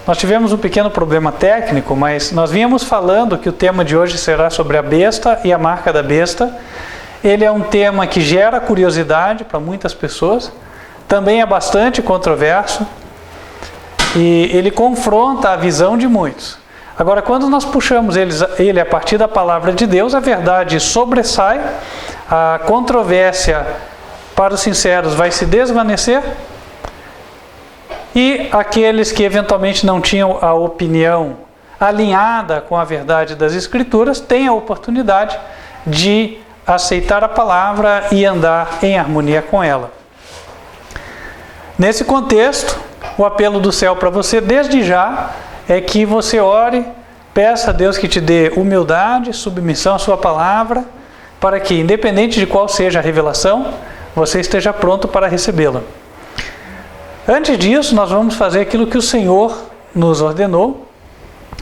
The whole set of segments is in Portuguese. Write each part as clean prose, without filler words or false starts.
Nós tivemos um pequeno problema técnico, mas nós vínhamos falando que o tema de hoje será sobre a besta e a marca da besta. Ele é um tema que gera curiosidade para muitas pessoas, também é bastante controverso e ele confronta a visão de muitos. Agora, quando nós puxamos ele a partir da palavra de Deus, a verdade sobressai, a controvérsia para os sinceros vai se desvanecer e aqueles que eventualmente não tinham a opinião alinhada com a verdade das Escrituras têm a oportunidade de aceitar a palavra e andar em harmonia com ela. Nesse contexto, o apelo do céu para você desde já é que você ore, peça a Deus que te dê humildade, submissão à sua palavra, para que, independente de qual seja a revelação, você esteja pronto para recebê-la. Antes disso, nós vamos fazer aquilo que o Senhor nos ordenou,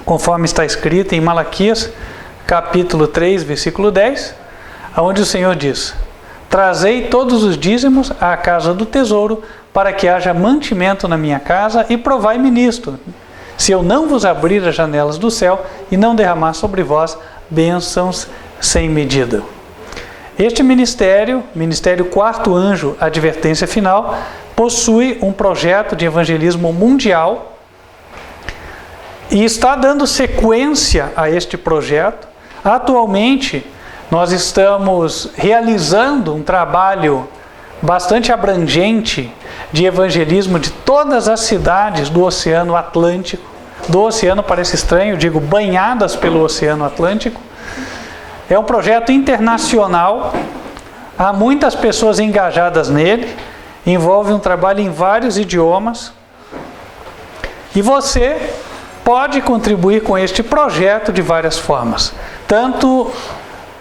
conforme está escrito em Malaquias, capítulo 3, versículo 10, onde o Senhor diz: trazei todos os dízimos à casa do tesouro, para que haja mantimento na minha casa, e provai-me nisto, se eu não vos abrir as janelas do céu e não derramar sobre vós bênçãos sem medida. Este ministério Quarto Anjo, Advertência Final, possui um projeto de evangelismo mundial e está dando sequência a este projeto. Atualmente, nós estamos realizando um trabalho bastante abrangente de evangelismo de todas as cidades do Oceano Atlântico. Do oceano parece estranho, digo banhadas pelo Oceano Atlântico. É um projeto internacional, há muitas pessoas engajadas nele, envolve um trabalho em vários idiomas. E você pode contribuir com este projeto de várias formas, tanto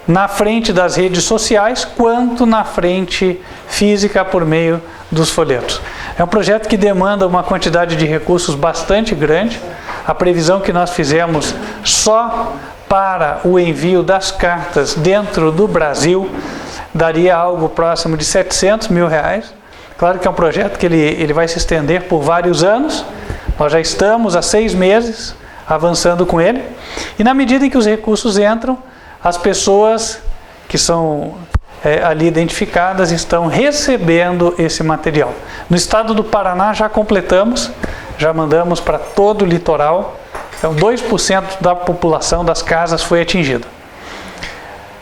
na frente das redes sociais, quanto na frente física por meio dos folhetos. É um projeto que demanda uma quantidade de recursos bastante grande. A previsão que nós fizemos só para o envio das cartas dentro do Brasil daria algo próximo de R$700 mil. Claro que é um projeto que ele vai se estender por vários anos. Nós já estamos há 6 meses avançando com ele. E na medida em que os recursos entram, as pessoas que são ali identificadas estão recebendo esse material. No estado do Paraná já completamos, já mandamos para todo o litoral. Então 2% da população das casas foi atingida.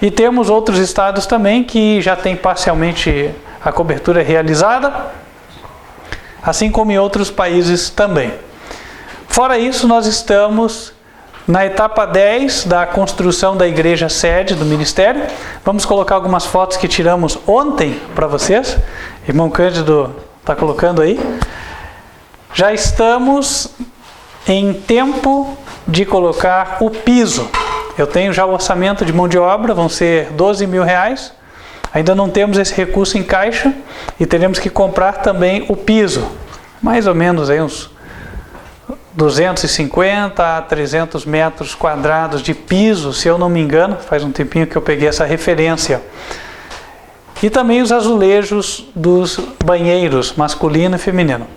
E temos outros estados também que já têm parcialmente a cobertura realizada, assim como em outros países também. Fora isso, nós estamos na etapa 10 da construção da igreja sede do ministério. Vamos colocar algumas fotos que tiramos ontem para vocês. Irmão Cândido está colocando aí. Já estamos em tempo de colocar o piso. Eu tenho já o orçamento de mão de obra, vão ser R$12 mil. Ainda não temos esse recurso em caixa e teremos que comprar também o piso. Mais ou menos aí uns 250 a 300 metros quadrados de piso, se eu não me engano. Faz um tempinho que eu peguei essa referência. E também os azulejos dos banheiros, masculino e feminino.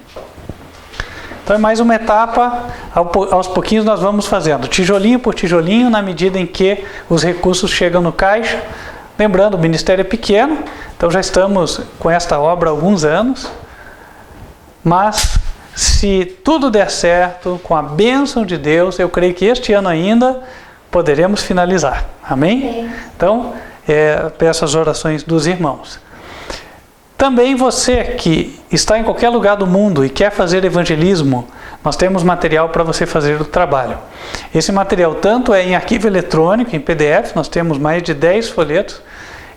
Então é mais uma etapa, aos pouquinhos nós vamos fazendo, tijolinho por tijolinho, na medida em que os recursos chegam no caixa. Lembrando, o ministério é pequeno, então já estamos com esta obra há alguns anos, mas se tudo der certo, com a bênção de Deus, eu creio que este ano ainda poderemos finalizar. Amém? Então, peço as orações dos irmãos. Também você que está em qualquer lugar do mundo e quer fazer evangelismo, nós temos material para você fazer o trabalho. Esse material tanto é em arquivo eletrônico, em PDF, nós temos mais de 10 folhetos.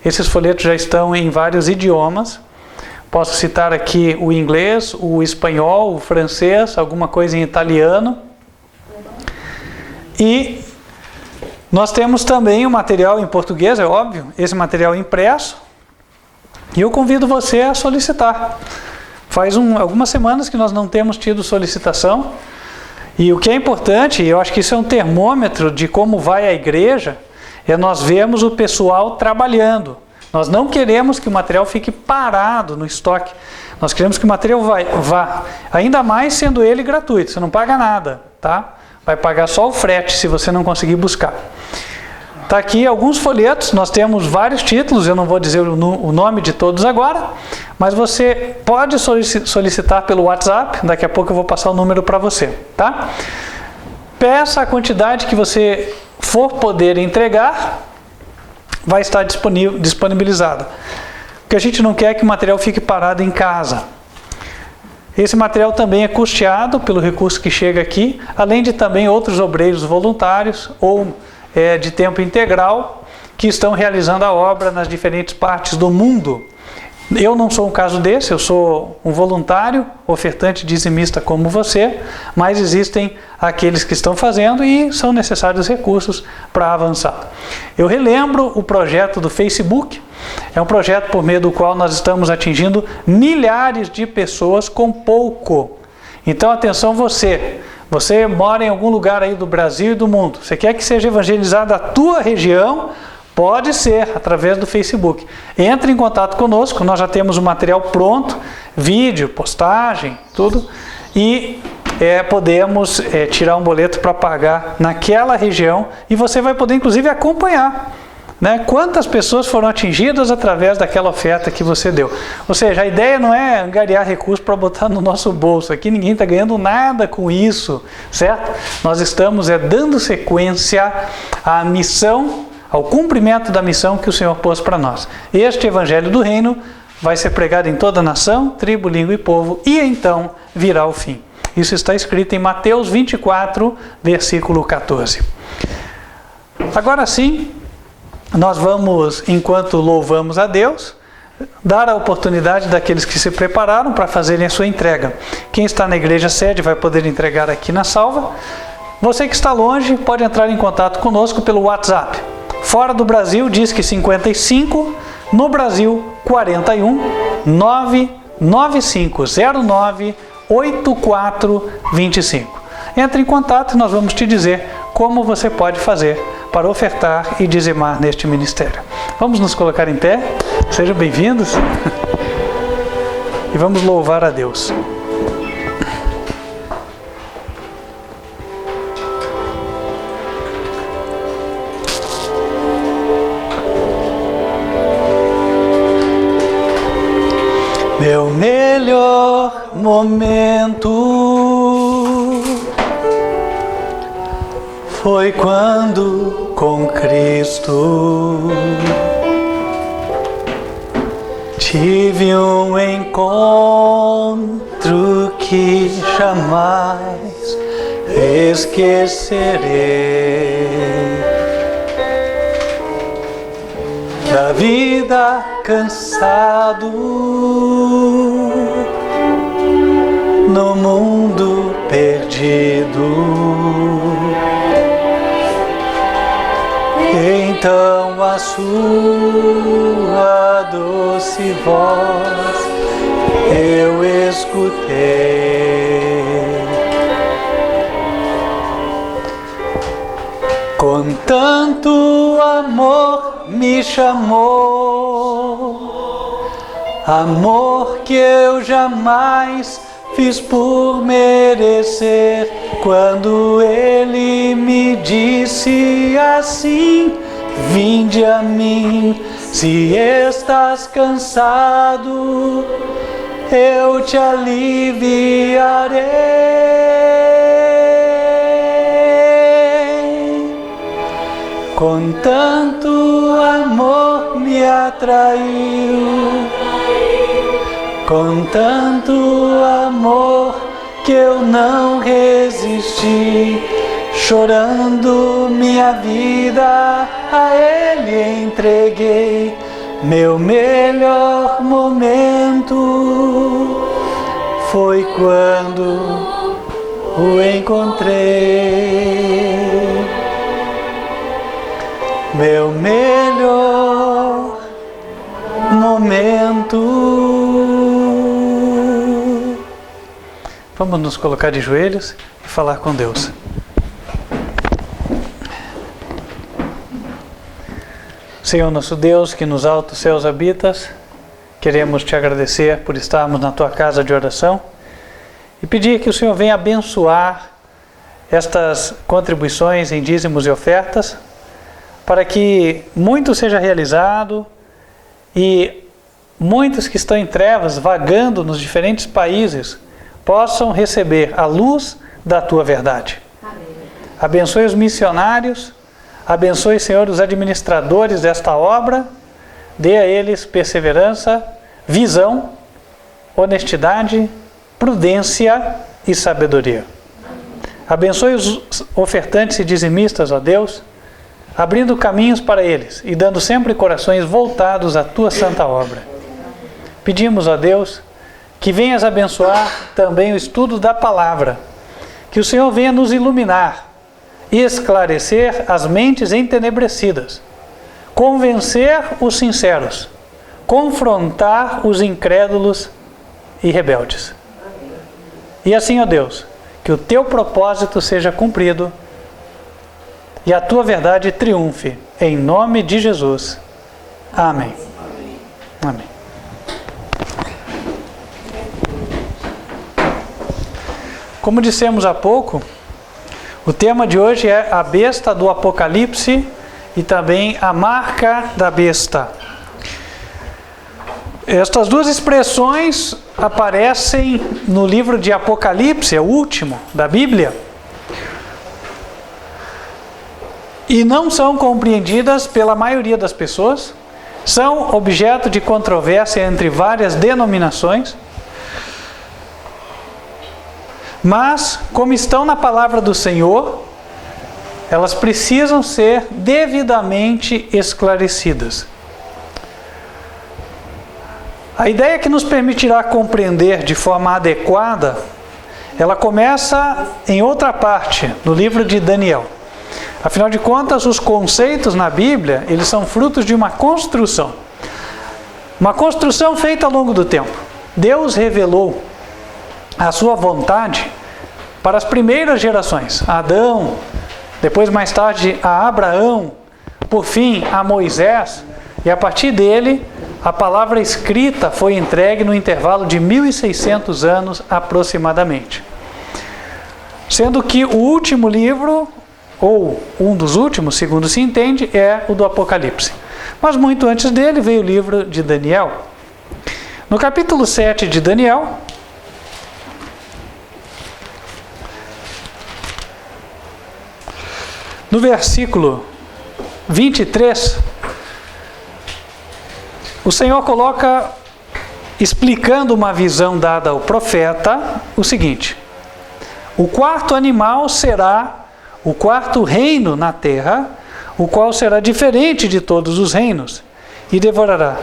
Esses folhetos já estão em vários idiomas. Posso citar aqui o inglês, o espanhol, o francês, alguma coisa em italiano. E nós temos também o material em português, é óbvio, esse material impresso. E eu convido você a solicitar. Faz algumas semanas que nós não temos tido solicitação. E o que é importante, eu acho que isso é um termômetro de como vai a igreja, é nós vermos o pessoal trabalhando. Nós não queremos que o material fique parado no estoque. Nós queremos que o material vá, ainda mais sendo ele gratuito, você não paga nada, tá? Vai pagar só o frete se você não conseguir buscar. Está aqui alguns folhetos, nós temos vários títulos, eu não vou dizer o nome de todos agora, mas você pode solicitar pelo WhatsApp, daqui a pouco eu vou passar o número para você, tá? Peça a quantidade que você for poder entregar, vai estar disponibilizada. Porque a gente não quer que o material fique parado em casa. Esse material também é custeado pelo recurso que chega aqui, além de também outros obreiros voluntários ou de tempo integral que estão realizando a obra nas diferentes partes do mundo. Eu não sou um caso desse, eu sou um voluntário, ofertante dizimista como você, mas existem aqueles que estão fazendo e são necessários recursos para avançar. Eu relembro o projeto do Facebook, é um projeto por meio do qual nós estamos atingindo milhares de pessoas com pouco. Então atenção você mora em algum lugar aí do Brasil e do mundo, você quer que seja evangelizada a tua região? Pode ser, através do Facebook. Entre em contato conosco, nós já temos o material pronto, vídeo, postagem, tudo, e podemos tirar um boleto para pagar naquela região e você vai poder inclusive acompanhar, né, quantas pessoas foram atingidas através daquela oferta que você deu. Ou seja, a ideia não é angariar recursos para botar no nosso bolso, aqui ninguém está ganhando nada com isso, certo? Nós estamos dando sequência à missão, ao cumprimento da missão que o Senhor pôs para nós. Este Evangelho do Reino vai ser pregado em toda nação, tribo, língua e povo, e então virá o fim. Isso está escrito em Mateus 24, versículo 14. Agora sim, nós vamos, enquanto louvamos a Deus, dar a oportunidade daqueles que se prepararam para fazerem a sua entrega. Quem está na igreja sede vai poder entregar aqui na salva. Você que está longe pode entrar em contato conosco pelo WhatsApp. Fora do Brasil, diz que 55, no Brasil, 41 99509 8425. Entre em contato e nós vamos te dizer como você pode fazer para ofertar e dizimar neste ministério. Vamos nos colocar em pé, sejam bem-vindos e vamos louvar a Deus. Meu melhor momento foi quando com Cristo tive um encontro que jamais esquecerei. Da vida cansado no mundo perdido, então a sua doce voz eu escutei. Com tanto amor me chamou, amor que eu jamais fiz por merecer, quando Ele me disse assim: vinde a mim, se estás cansado, eu te aliviarei. Com tanto amor me atraiu, com tanto amor que eu não resisti, chorando minha vida a Ele entreguei. Meu melhor momento foi quando o encontrei. Meu melhor momento. Vamos nos colocar de joelhos e falar com Deus. Senhor nosso Deus, que nos altos céus habitas, queremos te agradecer por estarmos na tua casa de oração e pedir que o Senhor venha abençoar estas contribuições em dízimos e ofertas, para que muito seja realizado e muitos que estão em trevas, vagando nos diferentes países, possam receber a luz da tua verdade. Amém. Abençoe os missionários, abençoe, Senhor, os administradores desta obra, dê a eles perseverança, visão, honestidade, prudência e sabedoria. Abençoe os ofertantes e dizimistas, ó Deus, abrindo caminhos para eles e dando sempre corações voltados à tua santa obra. Pedimos, ó Deus, que venhas abençoar também o estudo da palavra, que o Senhor venha nos iluminar e esclarecer as mentes entenebrecidas, convencer os sinceros, confrontar os incrédulos e rebeldes. E assim, ó Deus, que o teu propósito seja cumprido e a tua verdade triunfe, em nome de Jesus. Amém. Amém. Como dissemos há pouco, o tema de hoje é a besta do Apocalipse e também a marca da besta. Estas duas expressões aparecem no livro de Apocalipse, é o último da Bíblia, e não são compreendidas pela maioria das pessoas, são objeto de controvérsia entre várias denominações, mas, como estão na palavra do Senhor, elas precisam ser devidamente esclarecidas. A ideia que nos permitirá compreender de forma adequada, ela começa em outra parte, no livro de Daniel. Afinal de contas, os conceitos na Bíblia, eles são frutos de uma construção. Uma construção feita ao longo do tempo. Deus revelou a sua vontade para as primeiras gerações. A Adão, depois mais tarde a Abraão, por fim a Moisés, e a partir dele a palavra escrita foi entregue no intervalo de 1600 anos aproximadamente. Sendo que o último livro, ou um dos últimos, segundo se entende, é o do Apocalipse. Mas muito antes dele veio o livro de Daniel. No capítulo 7 de Daniel, no versículo 23, o Senhor coloca, explicando uma visão dada ao profeta, o seguinte: o quarto animal será o quarto reino na terra, o qual será diferente de todos os reinos, e devorará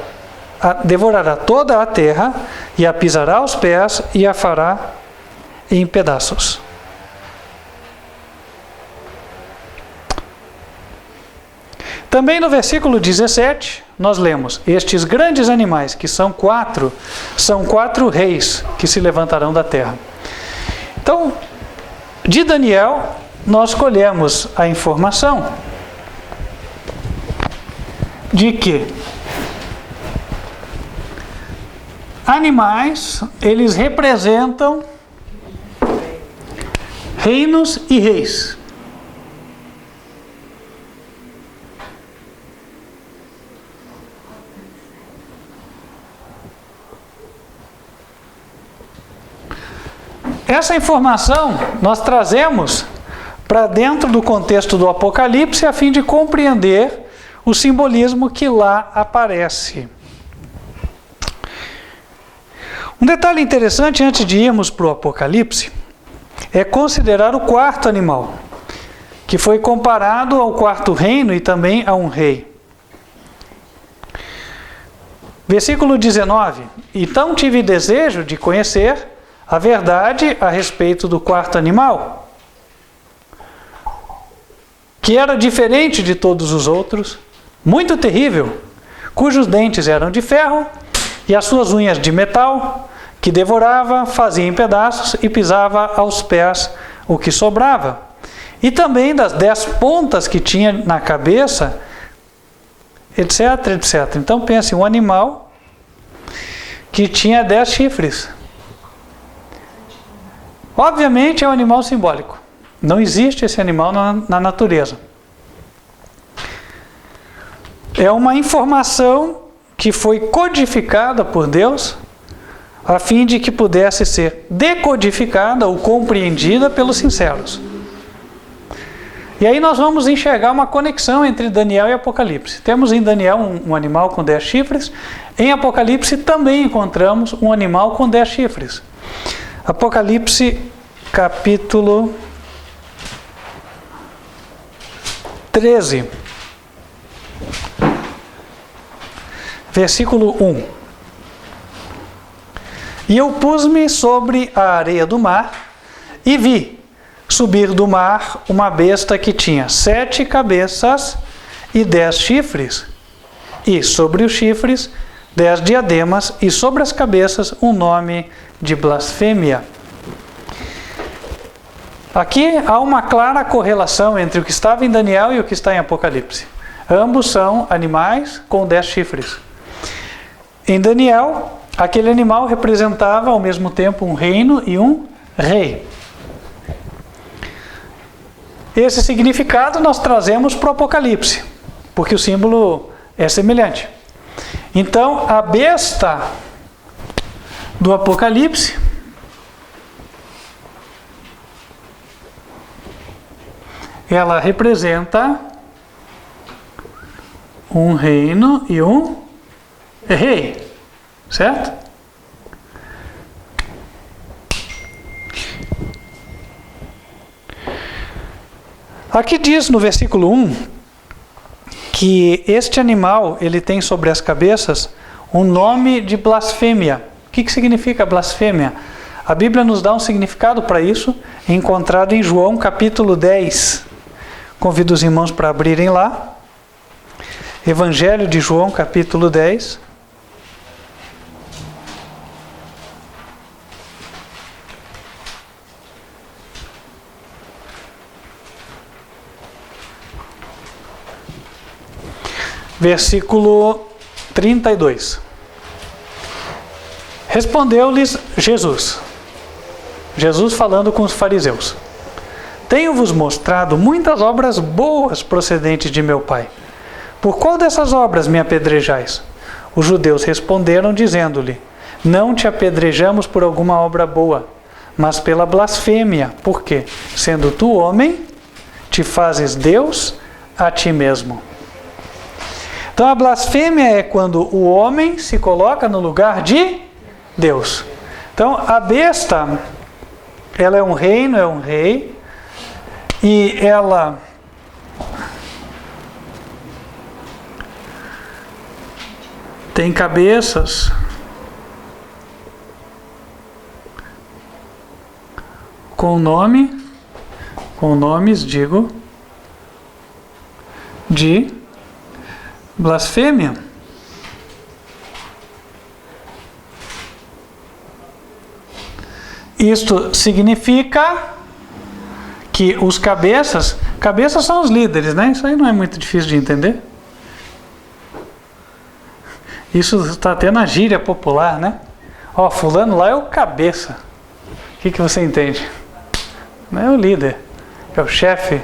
toda a terra, e a pisará aos pés, e a fará em pedaços. Também no versículo 17, nós lemos: estes grandes animais, que são quatro reis que se levantarão da terra. Então, de Daniel, nós colhemos a informação de que animais, eles representam reinos e reis. Essa informação nós trazemos para dentro do contexto do Apocalipse a fim de compreender o simbolismo que lá aparece. Um detalhe interessante antes de irmos para o Apocalipse é considerar o quarto animal, que foi comparado ao quarto reino e também a um rei. Versículo 19: então tive desejo de conhecer a verdade a respeito do quarto animal, que era diferente de todos os outros, muito terrível, cujos dentes eram de ferro e as suas unhas de metal, que devorava, fazia em pedaços e pisava aos pés o que sobrava. E também das 10 pontas que tinha na cabeça, etc, etc. Então pense, um animal que tinha 10 chifres. Obviamente é um animal simbólico. Não existe esse animal na natureza. É uma informação que foi codificada por Deus a fim de que pudesse ser decodificada ou compreendida pelos sinceros. E aí nós vamos enxergar uma conexão entre Daniel e Apocalipse. Temos em Daniel um animal com 10 chifres. Em Apocalipse também encontramos um animal com 10 chifres. Apocalipse capítulo 13, versículo 1. E eu pus-me sobre a areia do mar e vi subir do mar uma besta que tinha 7 cabeças e 10 chifres, e sobre os chifres 10 diademas, e sobre as cabeças um nome de blasfêmia. Aqui há uma clara correlação entre o que estava em Daniel e o que está em Apocalipse. Ambos são animais com 10 chifres. Em Daniel, aquele animal representava ao mesmo tempo um reino e um rei. Esse significado nós trazemos para o Apocalipse, porque o símbolo é semelhante. Então, a besta do Apocalipse ela representa um reino e um rei, certo? Aqui diz no versículo 1 que este animal ele tem sobre as cabeças um nome de blasfêmia. O que significa blasfêmia? A Bíblia nos dá um significado para isso, encontrado em João capítulo 10. Convido os irmãos para abrirem lá. Evangelho de João capítulo 10. Versículo 32. Respondeu-lhes Jesus. Jesus falando com os fariseus. Tenho-vos mostrado muitas obras boas procedentes de meu Pai. Por qual dessas obras me apedrejais? Os judeus responderam, dizendo-lhe: Não te apedrejamos por alguma obra boa, mas pela blasfêmia, porque, sendo tu homem, te fazes Deus a ti mesmo. Então a blasfêmia é quando o homem se coloca no lugar de Deus. Então a besta, ela é um reino, é um rei, e ela tem cabeças com nomes, digo, de blasfêmia. Isto significa que os cabeças são os líderes, né? Isso aí não é muito difícil de entender. Isso está até na gíria popular, né? Ó, fulano lá é o cabeça. O que você entende? Não é o líder, é o chefe.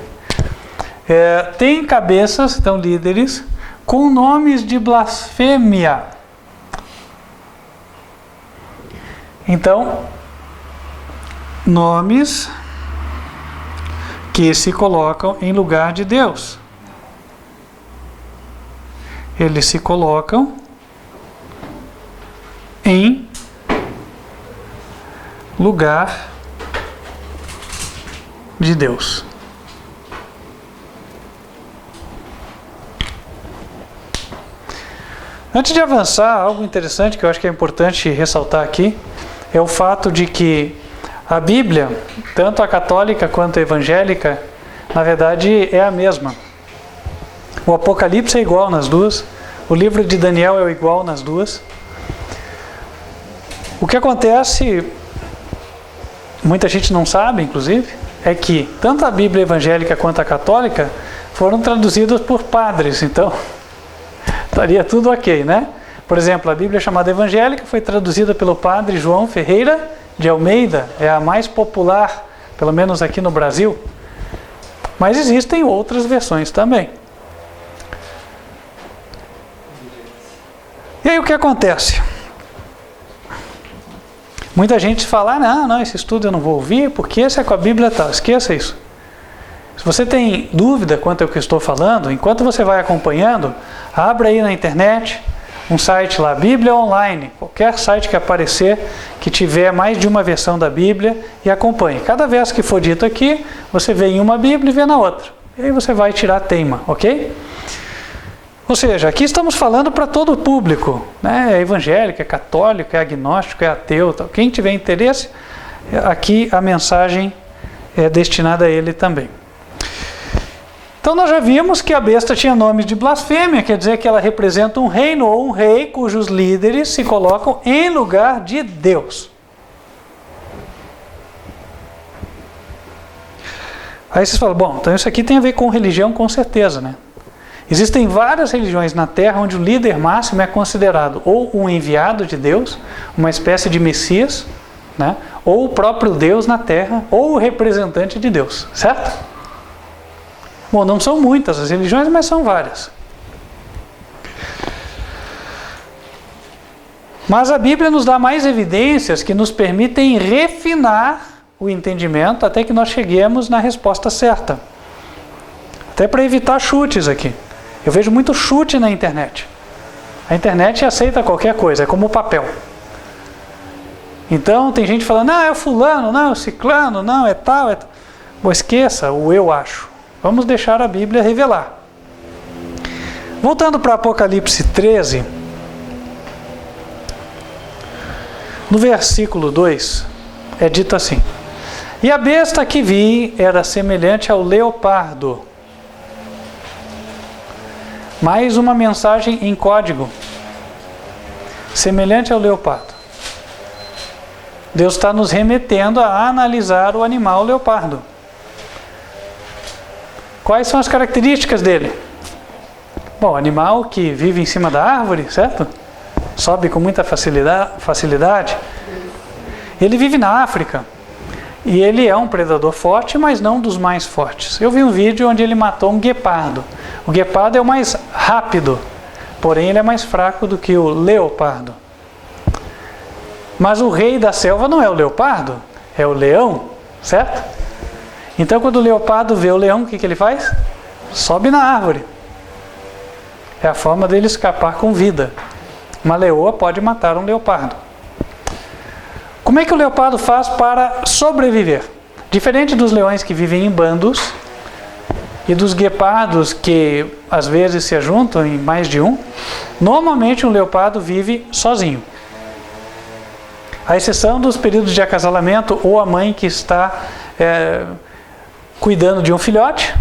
Tem cabeças, então líderes, com nomes de blasfêmia. Então, nomes que se colocam em lugar de Deus. Eles se colocam em lugar de Deus. Antes de avançar, algo interessante que eu acho que é importante ressaltar aqui é o fato de que a Bíblia, tanto a católica quanto a evangélica, na verdade é a mesma. O Apocalipse é igual nas duas, o livro de Daniel é igual nas duas. O que acontece, muita gente não sabe, inclusive, é que tanto a Bíblia evangélica quanto a católica foram traduzidas por padres, então estaria tudo ok, né? Por exemplo, a Bíblia chamada evangélica foi traduzida pelo padre João Ferreira de Almeida, é a mais popular, pelo menos aqui no Brasil. Mas existem outras versões também. E aí o que acontece? Muita gente fala, não, esse estudo eu não vou ouvir, porque esse é com a Bíblia tal. Esqueça isso. Se você tem dúvida quanto ao que eu estou falando, enquanto você vai acompanhando, abra aí na internet um site lá, Bíblia Online, qualquer site que aparecer, que tiver mais de uma versão da Bíblia, e acompanhe. Cada verso que for dito aqui, você vê em uma Bíblia e vê na outra. E aí você vai tirar a teima, ok? Ou seja, aqui estamos falando para todo o público, né? É evangélico, é católico, é agnóstico, é ateu, tal. Quem tiver interesse, aqui a mensagem é destinada a ele também. Então nós já vimos que a besta tinha nome de blasfêmia, quer dizer que ela representa um reino ou um rei cujos líderes se colocam em lugar de Deus. Aí vocês falam, bom, então isso aqui tem a ver com religião com certeza, né? Existem várias religiões na Terra onde o líder máximo é considerado ou um enviado de Deus, uma espécie de Messias, né? Ou o próprio Deus na Terra, ou o representante de Deus, certo? Bom, não são muitas as religiões, mas são várias. Mas a Bíblia nos dá mais evidências que nos permitem refinar o entendimento até que nós cheguemos na resposta certa. Até para evitar chutes aqui. Eu vejo muito chute na internet. A internet aceita qualquer coisa, é como o papel. Então tem gente falando, não, é o fulano, não, é o ciclano, não, é tal, é tal. Bom, esqueça o eu acho. Vamos deixar a Bíblia revelar. Voltando para Apocalipse 13, no versículo 2, é dito assim: e a besta que vi era semelhante ao leopardo. Mais uma mensagem em código. Semelhante ao leopardo. Deus está nos remetendo a analisar o animal leopardo. Quais são as características dele? Bom, animal que vive em cima da árvore, certo? Sobe com muita facilidade. Ele vive na África. E ele é um predador forte, mas não dos mais fortes. Eu vi um vídeo onde ele matou um guepardo. O guepardo é o mais rápido, porém ele é mais fraco do que o leopardo. Mas o rei da selva não é o leopardo, é o leão, certo? Então quando o leopardo vê o leão, o que ele faz? Sobe na árvore. É a forma dele escapar com vida. Uma leoa pode matar um leopardo. Como é que o leopardo faz para sobreviver? Diferente dos leões que vivem em bandos e dos guepardos que às vezes se ajuntam em mais de um, normalmente um leopardo vive sozinho. À exceção dos períodos de acasalamento ou a mãe que está cuidando de um filhote,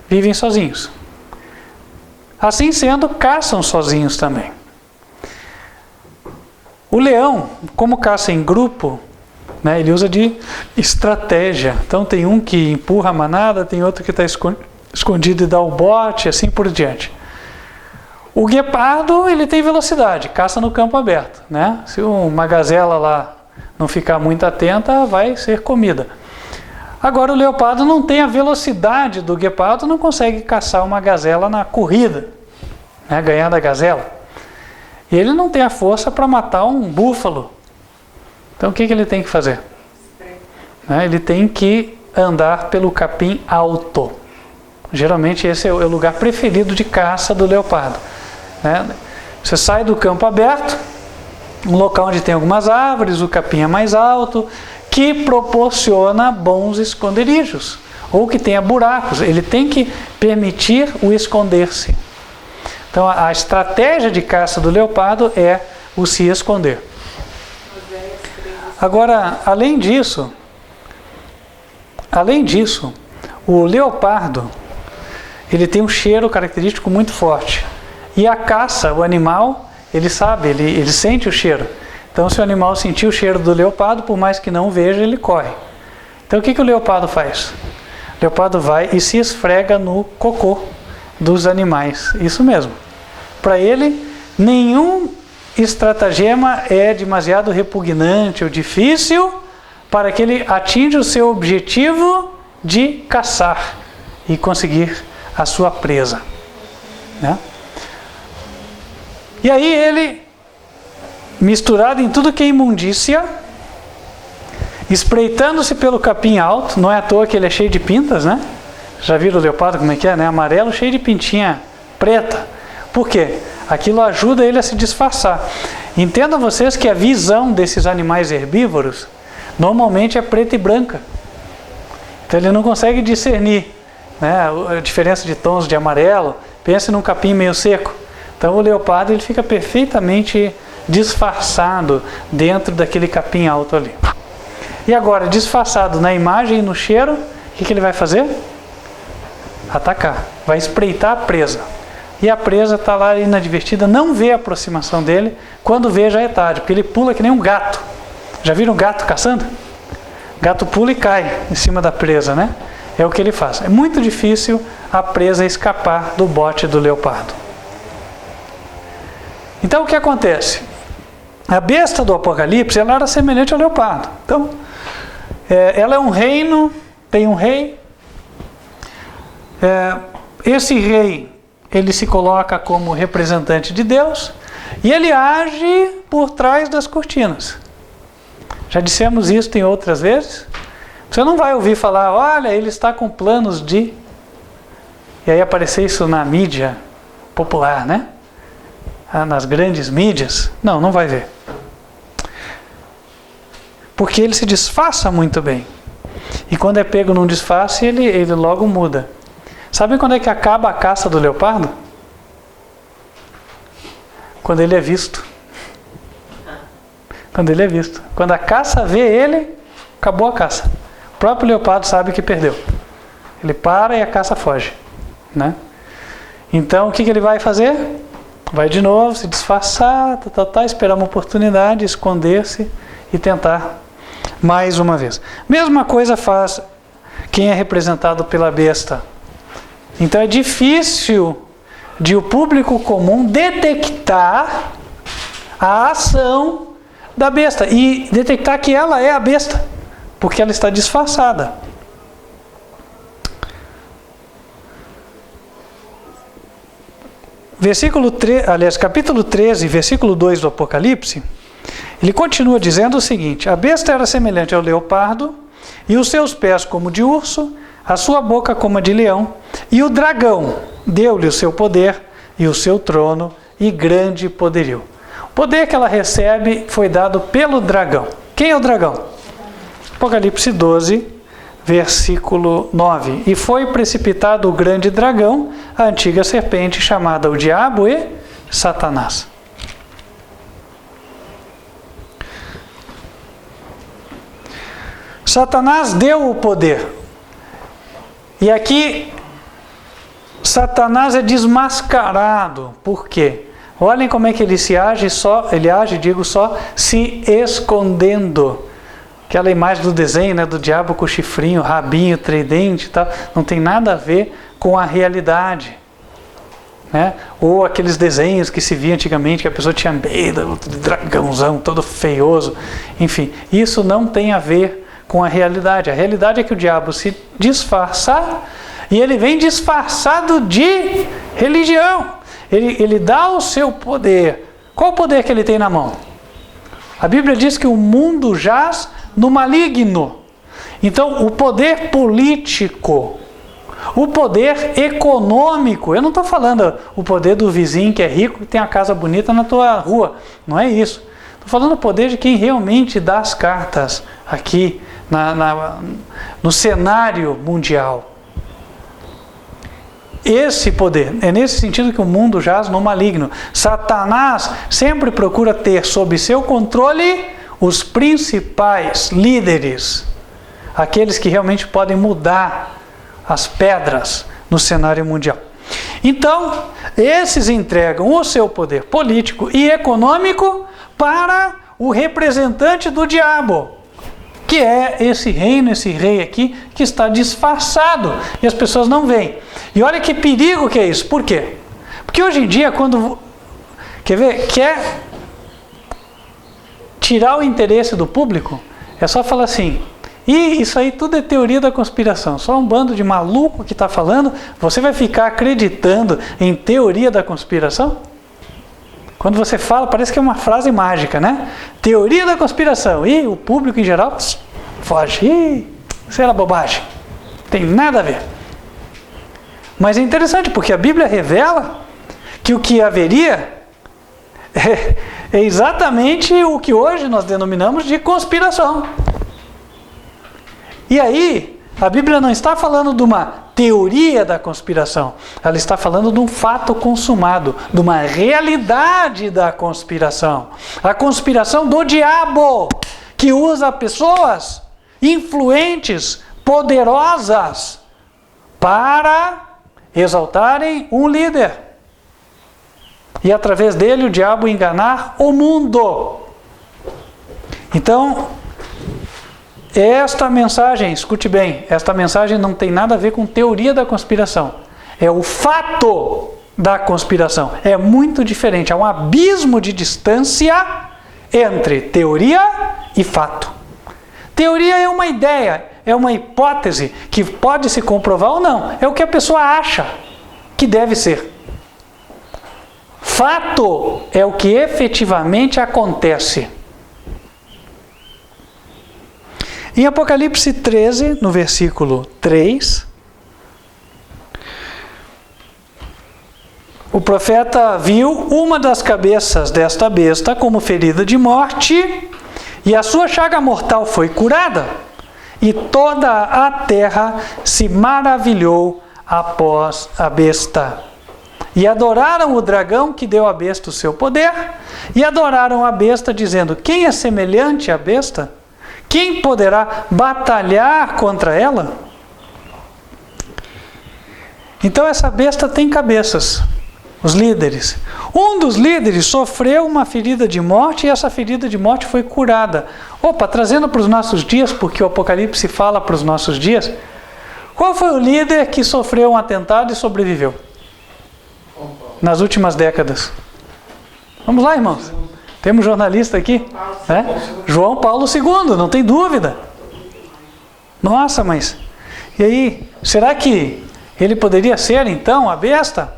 vivem sozinhos. Assim sendo, caçam sozinhos também. O leão, como caça em grupo, né, ele usa de estratégia. Então tem um que empurra a manada, tem outro que está escondido e dá o bote, assim por diante. O guepardo, ele tem velocidade, caça no campo aberto, né? Se uma gazela lá não ficar muito atenta, vai ser comida. Agora o leopardo não tem a velocidade do guepardo, não consegue caçar uma gazela na corrida, né, ganhar da gazela. E ele não tem a força para matar um búfalo. Então o que ele tem que fazer? Ele tem que andar pelo capim alto. Geralmente esse é o lugar preferido de caça do leopardo. Você sai do campo aberto, um local onde tem algumas árvores, o capim é mais alto, que proporciona bons esconderijos, ou que tenha buracos. Ele tem que permitir o esconder-se. Então a estratégia de caça do leopardo é o se esconder. Agora, além disso, o leopardo, ele tem um cheiro característico muito forte. E a caça, o animal, ele sabe, ele sente o cheiro. Então se o animal sentir o cheiro do leopardo, por mais que não veja, ele corre. Então o que o leopardo faz? O leopardo vai e se esfrega no cocô dos animais. Isso mesmo. Para ele nenhum estratagema é demasiado repugnante ou difícil para que ele atinja o seu objetivo de caçar e conseguir a sua presa, né? E aí ele, misturado em tudo que é imundícia, espreitando-se pelo capim alto, não é à toa que ele é cheio de pintas, né? Já viram o leopardo como é que é, né? Amarelo, cheio de pintinha preta. Por quê? Aquilo ajuda ele a se disfarçar. Entendam vocês que a visão desses animais herbívoros normalmente é preta e branca. Então ele não consegue discernir, né, a diferença de tons de amarelo. Pense num capim meio seco. Então o leopardo ele fica perfeitamente disfarçado dentro daquele capim alto ali. E agora, disfarçado na imagem e no cheiro, o que ele vai fazer? Atacar. Vai espreitar a presa. E a presa está lá inadvertida, não vê a aproximação dele. Quando vê já é tarde, porque ele pula que nem um gato. Já viram um gato caçando? Gato pula e cai em cima da presa, né? É o que ele faz. É muito difícil a presa escapar do bote do leopardo. Então o que acontece? A besta do Apocalipse, ela era semelhante ao leopardo. Então, ela é um reino, tem um rei. Esse rei, ele se coloca como representante de Deus e ele age por trás das cortinas. Já dissemos isso em outras vezes. Você não vai ouvir falar, olha, ele está com planos de... E aí aparecer isso na mídia popular, né? Nas grandes mídias. Não, não vai ver. Porque ele se disfarça muito bem. E quando é pego num disfarce, ele logo muda. Sabe quando é que acaba a caça do leopardo? Quando ele é visto. Quando ele é visto. Quando a caça vê ele, acabou a caça. O próprio leopardo sabe que perdeu. Ele para e a caça foge, né? Então o que ele vai fazer? Vai de novo se disfarçar, esperar uma oportunidade, esconder-se e tentar mais uma vez. Mesma coisa faz quem é representado pela besta. Então é difícil de o público comum detectar a ação da besta e detectar que ela é a besta, porque ela está disfarçada. Capítulo 13, versículo 2 do Apocalipse, ele continua dizendo o seguinte: a besta era semelhante ao leopardo, e os seus pés como de urso, a sua boca como a de leão, e o dragão deu-lhe o seu poder e o seu trono e grande poderio. O poder que ela recebe foi dado pelo dragão. Quem é o dragão? Apocalipse 12, versículo 9. E foi precipitado o grande dragão, a antiga serpente, chamada o diabo e Satanás. Satanás deu o poder. E aqui, Satanás é desmascarado. Por quê? Olhem como é que ele age, só se escondendo. Aquela imagem do desenho, né, do diabo com o chifrinho, rabinho, tridente e tal, não tem nada a ver com a realidade, né? Ou aqueles desenhos que se via antigamente, que a pessoa tinha medo, de dragãozão, todo feioso. Enfim, isso não tem a ver com a realidade. A realidade é que o diabo se disfarça e ele vem disfarçado de religião. Ele dá o seu poder. Qual o poder que ele tem na mão? A Bíblia diz que o mundo jaz no maligno. Então, o poder político, o poder econômico, eu não estou falando o poder do vizinho que é rico e tem a casa bonita na tua rua, não é isso. Estou falando o poder de quem realmente dá as cartas aqui no cenário mundial. Esse poder, é nesse sentido que o mundo jaz no maligno. Satanás sempre procura ter sob seu controle os principais líderes, aqueles que realmente podem mudar as pedras no cenário mundial. Então, esses entregam o seu poder político e econômico para o representante do diabo, que é esse reino, esse rei aqui, que está disfarçado e as pessoas não veem. E olha que perigo que é isso. Por quê? Porque hoje em dia, Quer ver? Quer tirar o interesse do público? É só falar assim: e isso aí tudo é teoria da conspiração, só um bando de maluco que está falando. Você vai ficar acreditando em teoria da conspiração? Quando você fala, parece que é uma frase mágica, né? Teoria da conspiração. E o público em geral foge. Isso era bobagem. Tem nada a ver. Mas é interessante, porque a Bíblia revela que o que haveria é exatamente o que hoje nós denominamos de conspiração. E aí, a Bíblia não está falando de uma teoria da conspiração, ela está falando de um fato consumado, de uma realidade da conspiração. A conspiração do diabo, que usa pessoas influentes, poderosas, para exaltarem um líder. E através dele o diabo enganar o mundo. Então, esta mensagem, escute bem, esta mensagem não tem nada a ver com teoria da conspiração. É o fato da conspiração. É muito diferente. Há um abismo de distância entre teoria e fato. Teoria é uma ideia, é uma hipótese que pode se comprovar ou não. É o que a pessoa acha que deve ser. Fato é o que efetivamente acontece. Em Apocalipse 13, no versículo 3, o profeta viu uma das cabeças desta besta como ferida de morte, e a sua chaga mortal foi curada, e toda a terra se maravilhou após a besta. E adoraram o dragão que deu à besta o seu poder, e adoraram a besta, dizendo: quem é semelhante à besta? Quem poderá batalhar contra ela? Então essa besta tem cabeças, os líderes. Um dos líderes sofreu uma ferida de morte e essa ferida de morte foi curada. Opa, trazendo para os nossos dias, porque o Apocalipse fala para os nossos dias, qual foi o líder que sofreu um atentado e sobreviveu? Nas últimas décadas. Vamos lá, irmãos. Temos jornalista aqui, né? João Paulo II, não tem dúvida. Nossa, mas... E aí, será que ele poderia ser, então, a besta?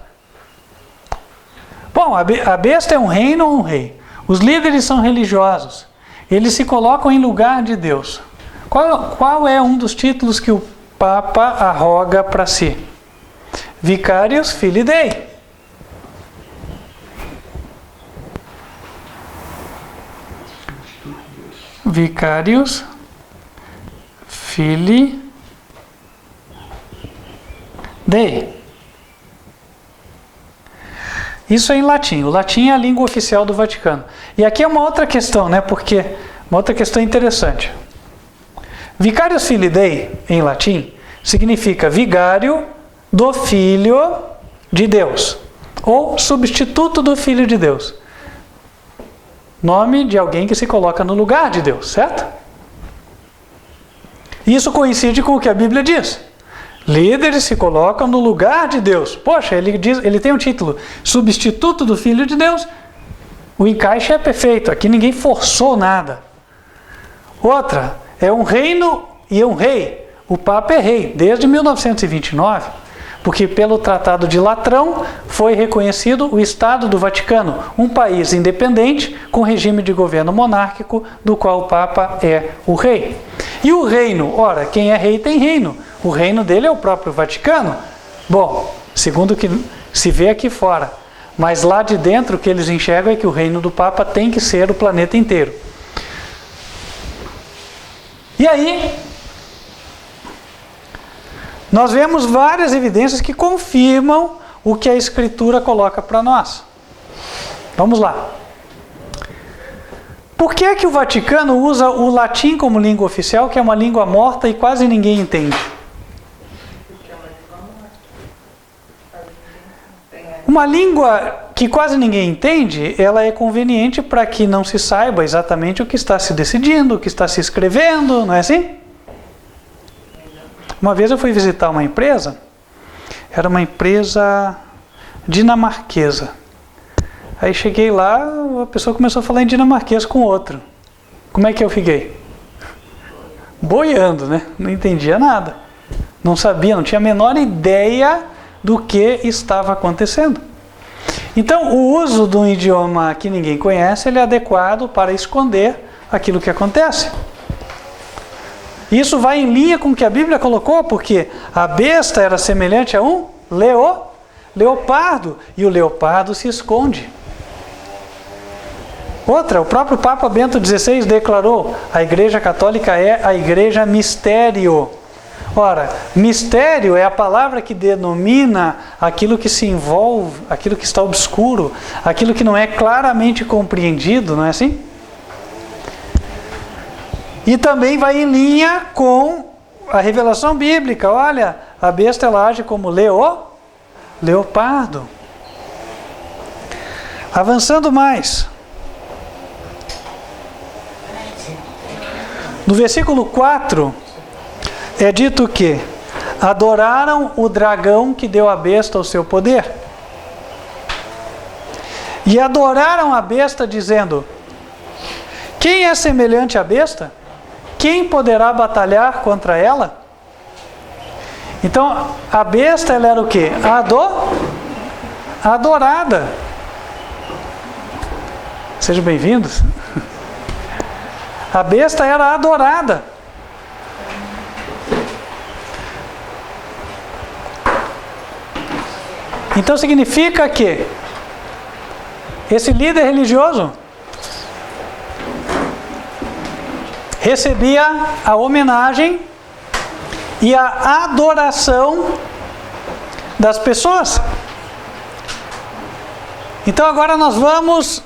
Bom, a besta é um reino ou um rei? Os líderes são religiosos. Eles se colocam em lugar de Deus. Qual é um dos títulos que o Papa arroga para si? Vicarius Filii Dei. Vicarius Filii Dei. Isso é em latim. O latim é a língua oficial do Vaticano. E aqui é uma outra questão, né? Porque uma outra questão interessante. Vicarius Filii Dei, em latim, significa vigário do Filho de Deus, ou substituto do Filho de Deus. Nome de alguém que se coloca no lugar de Deus, certo? Isso coincide com o que a Bíblia diz. Líderes se colocam no lugar de Deus. Poxa, ele tem um título, substituto do Filho de Deus. O encaixe é perfeito, aqui ninguém forçou nada. Outra, é um reino e um rei. O Papa é rei desde 1929. Porque pelo Tratado de Latrão foi reconhecido o Estado do Vaticano, um país independente com regime de governo monárquico, do qual o Papa é o rei. E o reino, ora, quem é rei tem reino. O reino dele é o próprio Vaticano. Bom, segundo o que se vê aqui fora. Mas lá de dentro o que eles enxergam é que o reino do Papa tem que ser o planeta inteiro. E aí... nós vemos várias evidências que confirmam o que a Escritura coloca para nós. Vamos lá. Por que que o Vaticano usa o latim como língua oficial, que é uma língua morta e quase ninguém entende? Uma língua que quase ninguém entende, ela é conveniente para que não se saiba exatamente o que está se decidindo, o que está se escrevendo, não é assim? Uma vez eu fui visitar uma empresa, era uma empresa dinamarquesa. Aí cheguei lá, a pessoa começou a falar em dinamarquês com outro. Como é que eu fiquei? Boiando, né? Não entendia nada. Não sabia, não tinha a menor ideia do que estava acontecendo. Então, o uso de um idioma que ninguém conhece, ele é adequado para esconder aquilo que acontece. Isso vai em linha com o que a Bíblia colocou, porque a besta era semelhante a um leopardo, e o leopardo se esconde. Outra, o próprio Papa Bento XVI declarou: a Igreja Católica é a Igreja Mistério. Ora, mistério é a palavra que denomina aquilo que se envolve, aquilo que está obscuro, aquilo que não é claramente compreendido, não é assim? E também vai em linha com a revelação bíblica. Olha, a besta ela age como leopardo. Avançando mais. No versículo 4, é dito que adoraram o dragão que deu à besta o seu poder. E adoraram a besta dizendo: quem é semelhante à besta? Quem poderá batalhar contra ela? Então, a besta ela era o quê? Adorada. Sejam bem-vindos. A besta era adorada. Então significa que esse líder religioso recebia a homenagem e a adoração das pessoas. Então agora nós vamos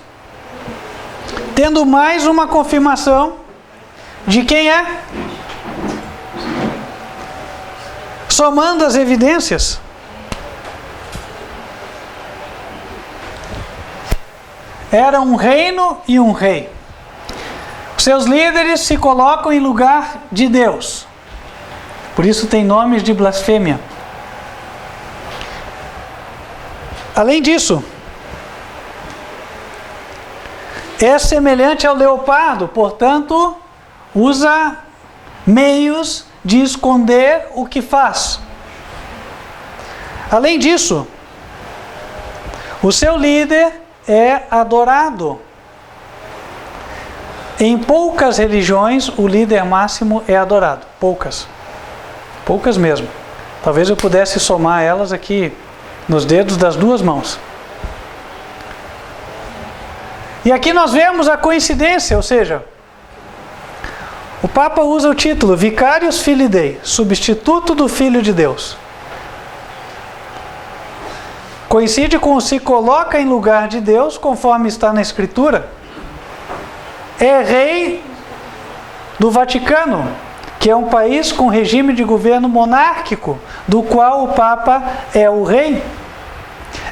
tendo mais uma confirmação de quem é. Somando as evidências. Era um reino e um rei. Seus líderes se colocam em lugar de Deus. Por isso tem nomes de blasfêmia. Além disso, é semelhante ao leopardo, portanto, usa meios de esconder o que faz. Além disso, o seu líder é adorado. Em poucas religiões, o líder máximo é adorado. Poucas mesmo. Talvez eu pudesse somar elas aqui nos dedos das duas mãos. E aqui nós vemos a coincidência, ou seja, o Papa usa o título Vicarius Filii Dei, substituto do Filho de Deus. Coincide com o se coloca em lugar de Deus, conforme está na Escritura. É rei do Vaticano, que é um país com regime de governo monárquico, do qual o Papa é o rei.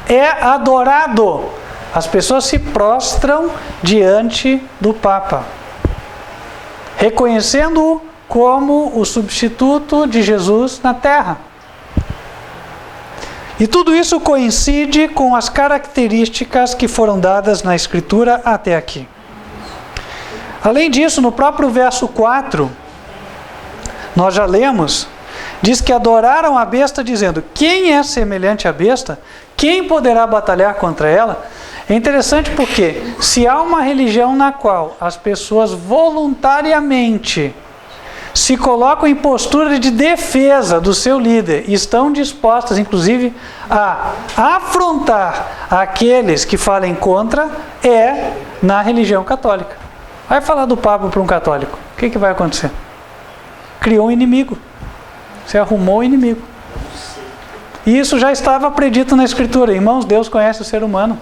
É adorado. As pessoas se prostram diante do Papa, reconhecendo-o como o substituto de Jesus na terra. E tudo isso coincide com as características que foram dadas na Escritura até aqui. Além disso, no próprio verso 4, nós já lemos, diz que adoraram a besta dizendo: quem é semelhante à besta? Quem poderá batalhar contra ela? É interessante porque se há uma religião na qual as pessoas voluntariamente se colocam em postura de defesa do seu líder e estão dispostas, inclusive, a afrontar aqueles que falem contra, é na religião católica. Vai falar do Papa para um católico, o que vai acontecer? Criou um inimigo. Você arrumou o inimigo. E isso já estava predito na Escritura. Irmãos, Deus conhece o ser humano.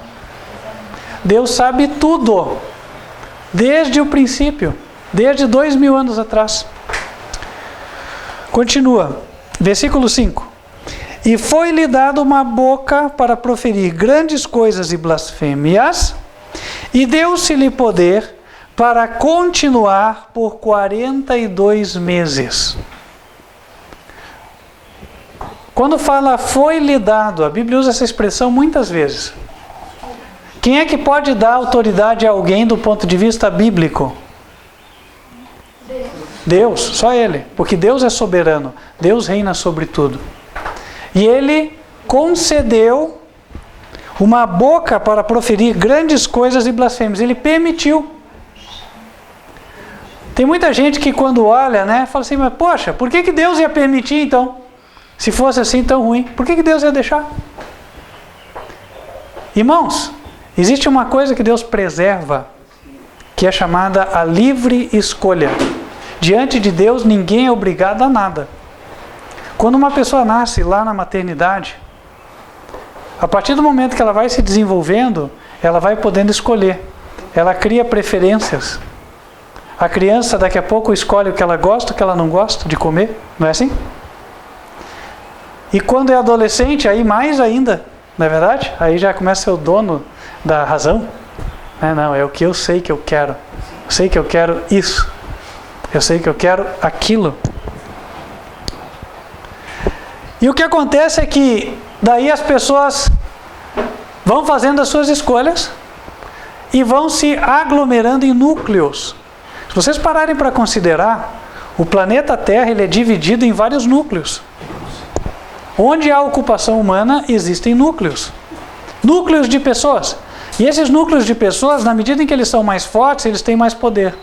Deus sabe tudo. Desde o princípio. Desde 2000 anos atrás. Continua. Versículo 5. E foi-lhe dado uma boca para proferir grandes coisas e blasfêmias, e deu-se-lhe poder para continuar por 42 meses. Quando fala foi-lhe dado, a Bíblia usa essa expressão muitas vezes. Quem é que pode dar autoridade a alguém do ponto de vista bíblico? Deus, só Ele. Porque Deus é soberano. Deus reina sobre tudo. E Ele concedeu uma boca para proferir grandes coisas e blasfêmias. Ele permitiu. Tem muita gente que quando olha, fala assim, mas poxa, por que Deus ia permitir então? Se fosse assim tão ruim, por que Deus ia deixar? Irmãos, existe uma coisa que Deus preserva, que é chamada a livre escolha. Diante de Deus, ninguém é obrigado a nada. Quando uma pessoa nasce lá na maternidade, a partir do momento que ela vai se desenvolvendo, ela vai podendo escolher. Ela cria preferências. A criança daqui a pouco escolhe o que ela gosta, o que ela não gosta de comer. Não é assim? E quando é adolescente, aí mais ainda, não é verdade? Aí já começa a ser o dono da razão. Não, é o que eu sei que eu quero. Eu sei que eu quero isso. Eu sei que eu quero aquilo. E o que acontece é que daí as pessoas vão fazendo as suas escolhas e vão se aglomerando em núcleos. Se vocês pararem para considerar, o planeta Terra ele é dividido em vários núcleos. Onde há ocupação humana, existem núcleos. Núcleos de pessoas. E esses núcleos de pessoas, na medida em que eles são mais fortes, eles têm mais poder.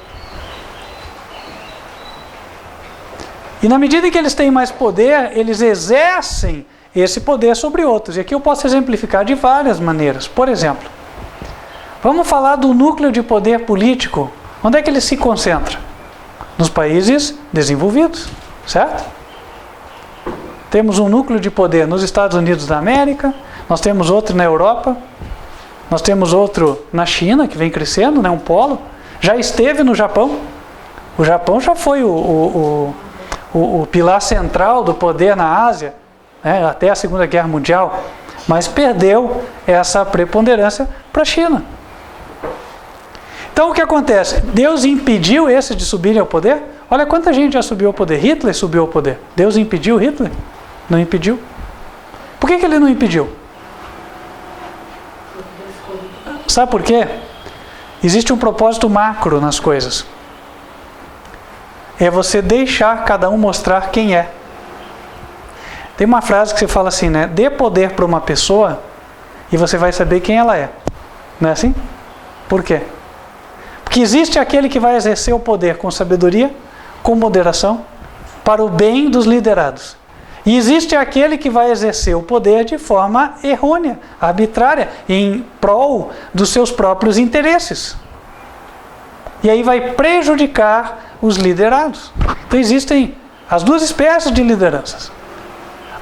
E na medida em que eles têm mais poder, eles exercem esse poder sobre outros. E aqui eu posso exemplificar de várias maneiras. Por exemplo, vamos falar do núcleo de poder político. Onde é que ele se concentra? Nos países desenvolvidos, certo? Temos um núcleo de poder nos Estados Unidos da América, nós temos outro na Europa, nós temos outro na China, que vem crescendo, um polo. Já esteve no Japão. O Japão já foi o pilar central do poder na Ásia, até a Segunda Guerra Mundial, mas perdeu essa preponderância para a China. Então o que acontece? Deus impediu esse de subirem ao poder? Olha quanta gente já subiu ao poder. Hitler subiu ao poder. Deus impediu Hitler? Não impediu. Por que ele não impediu? Sabe por quê? Existe um propósito macro nas coisas. É você deixar cada um mostrar quem é. Tem uma frase que você fala assim, dê poder para uma pessoa e você vai saber quem ela é. Não é assim? Por quê? Porque existe aquele que vai exercer o poder com sabedoria, com moderação, para o bem dos liderados. E existe aquele que vai exercer o poder de forma errônea, arbitrária, em prol dos seus próprios interesses. E aí vai prejudicar os liderados. Então existem as duas espécies de lideranças.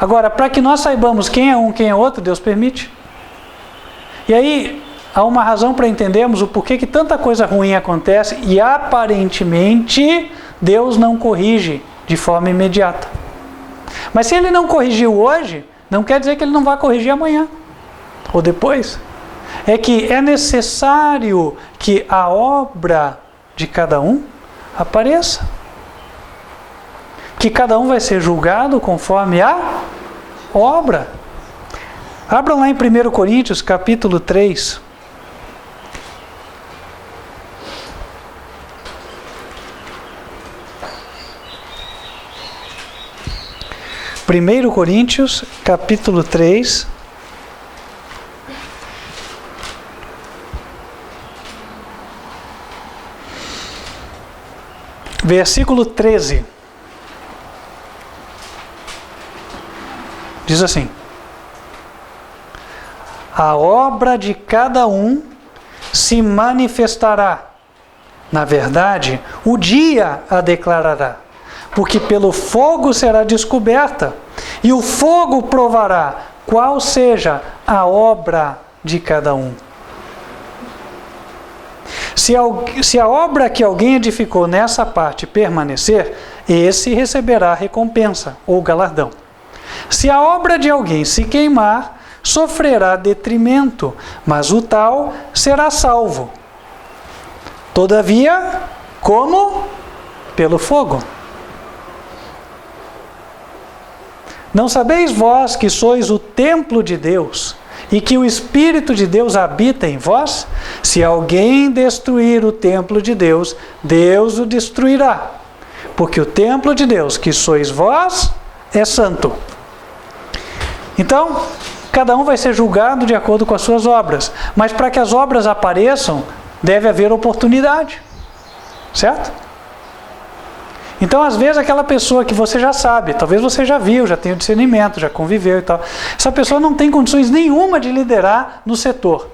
Agora, para que nós saibamos quem é um, quem é outro, Deus permite. E aí há uma razão para entendermos o porquê que tanta coisa ruim acontece e aparentemente Deus não corrige de forma imediata. Mas se Ele não corrigiu hoje, não quer dizer que Ele não vai corrigir amanhã ou depois. É que é necessário que a obra de cada um apareça. Que cada um vai ser julgado conforme a obra. Abram lá em 1 Coríntios, capítulo 3. 1 Coríntios, capítulo 3. Versículo 13. Diz assim: a obra de cada um se manifestará. Na verdade, o dia a declarará, porque pelo fogo será descoberta, e o fogo provará qual seja a obra de cada um. Se a obra que alguém edificou nessa parte permanecer, esse receberá recompensa ou galardão. Se a obra de alguém se queimar, sofrerá detrimento, mas o tal será salvo. Todavia, como? Pelo fogo. Não sabeis vós que sois o templo de Deus, e que o Espírito de Deus habita em vós, se alguém destruir o templo de Deus, Deus o destruirá. Porque o templo de Deus, que sois vós, é santo. Então, cada um vai ser julgado de acordo com as suas obras. Mas para que as obras apareçam, deve haver oportunidade. Certo? Então, às vezes, aquela pessoa que você já sabe, talvez você já viu, já tem o discernimento, já conviveu e tal. Essa pessoa não tem condições nenhuma de liderar no setor.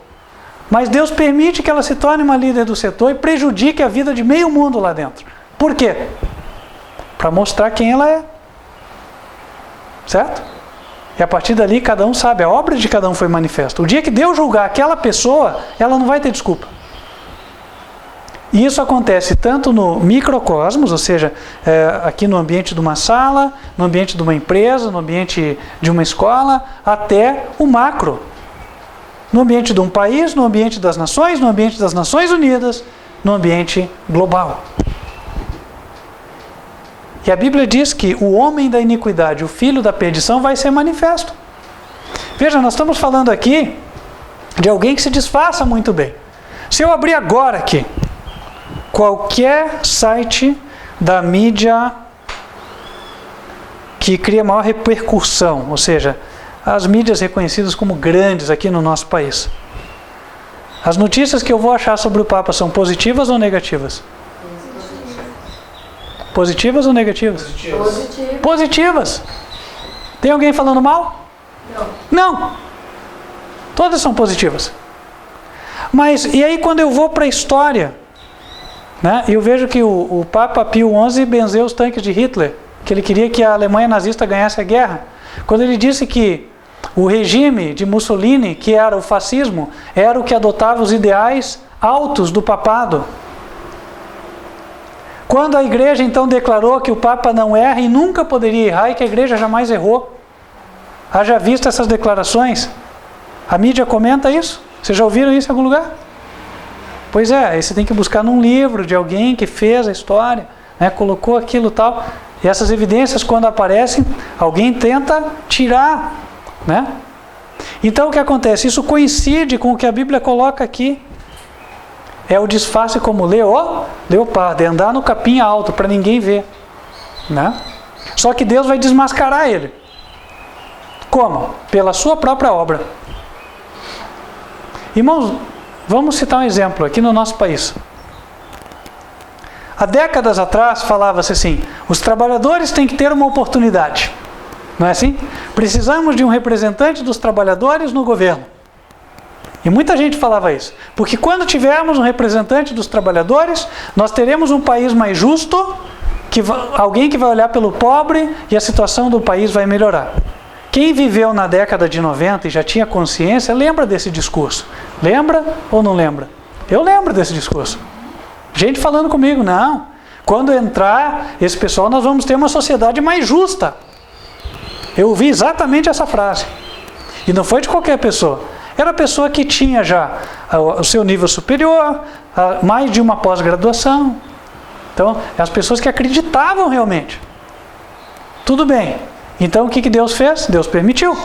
Mas Deus permite que ela se torne uma líder do setor e prejudique a vida de meio mundo lá dentro. Por quê? Para mostrar quem ela é. Certo? E a partir dali, cada um sabe, a obra de cada um foi manifesta. O dia que Deus julgar aquela pessoa, ela não vai ter desculpa. E isso acontece tanto no microcosmos, ou seja, aqui no ambiente de uma sala, no ambiente de uma empresa, no ambiente de uma escola, até o macro. No ambiente de um país, no ambiente das nações, no ambiente das Nações Unidas, no ambiente global. E a Bíblia diz que o homem da iniquidade, o filho da perdição, vai ser manifesto. Veja, nós estamos falando aqui de alguém que se disfarça muito bem. Se eu abrir agora aqui, qualquer site da mídia que cria maior repercussão, ou seja, as mídias reconhecidas como grandes aqui no nosso país, as notícias que eu vou achar sobre o Papa são positivas ou negativas? Positivas ou negativas? Positivas. Tem alguém falando mal? Não. Todas são positivas. Mas, e aí quando eu vou para a história, né, eu vejo que o Papa Pio XI benzeu os tanques de Hitler, que ele queria que a Alemanha nazista ganhasse a guerra. Quando ele disse que o regime de Mussolini, que era o fascismo, era o que adotava os ideais altos do papado. Quando a igreja então declarou que o Papa não erra e nunca poderia errar e que a igreja jamais errou. Haja visto essas declarações? A mídia comenta isso? Vocês já ouviram isso em algum lugar? Pois é, aí você tem que buscar num livro de alguém que fez a história, né, colocou aquilo e tal. E essas evidências, quando aparecem, alguém tenta tirar, né? Então o que acontece? Isso coincide com o que a Bíblia coloca aqui. É o disfarce como leopardo, é andar no capim alto para ninguém ver, né? Só que Deus vai desmascarar ele. Como? Pela sua própria obra. Irmãos, vamos citar um exemplo aqui no nosso país. Há décadas atrás falava-se assim: os trabalhadores têm que ter uma oportunidade. Não é assim? Precisamos de um representante dos trabalhadores no governo. E muita gente falava isso. Porque quando tivermos um representante dos trabalhadores, nós teremos um país mais justo, alguém que vai olhar pelo pobre e a situação do país vai melhorar. Quem viveu na década de 90 e já tinha consciência, lembra desse discurso. Lembra ou não lembra? Eu lembro desse discurso. Gente falando comigo, não, quando entrar esse pessoal nós vamos ter uma sociedade mais justa. Eu ouvi exatamente essa frase. E não foi de qualquer pessoa. Era a pessoa que tinha já o seu nível superior, mais de uma pós-graduação. Então, as pessoas que acreditavam realmente. Tudo bem. Então, o que Deus fez? Deus permitiu.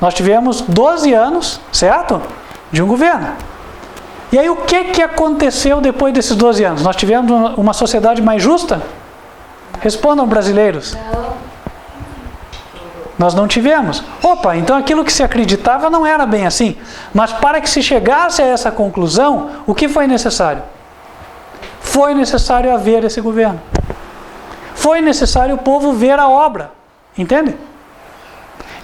Nós tivemos 12 anos, certo? De um governo. E aí, o que aconteceu depois desses 12 anos? Nós tivemos uma sociedade mais justa? Respondam, brasileiros. Não. Nós não tivemos. Opa, então aquilo que se acreditava não era bem assim. Mas para que se chegasse a essa conclusão, o que foi necessário? Foi necessário haver esse governo. Foi necessário o povo ver a obra. Entende?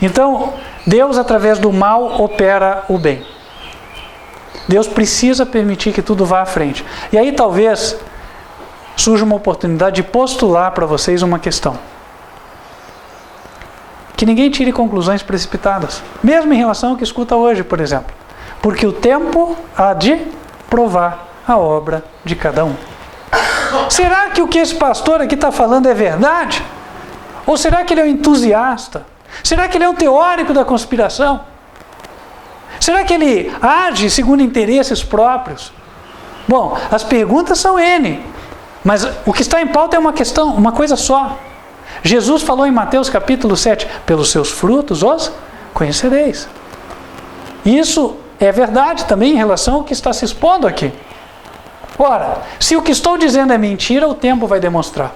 Então, Deus através do mal opera o bem. Deus precisa permitir que tudo vá à frente. E aí talvez surja uma oportunidade de postular para vocês uma questão. Que ninguém tire conclusões precipitadas. Mesmo em relação ao que escuta hoje, por exemplo. Porque o tempo há de provar a obra de cada um. Será que o que esse pastor aqui está falando é verdade? Ou será que ele é um entusiasta? Será que ele é um teórico da conspiração? Será que ele age segundo interesses próprios? Bom, as perguntas são N. Mas o que está em pauta é uma coisa só. Jesus falou em Mateus capítulo 7, pelos seus frutos os conhecereis. Isso é verdade também em relação ao que está se expondo aqui. Ora, se o que estou dizendo é mentira, o tempo vai demonstrar.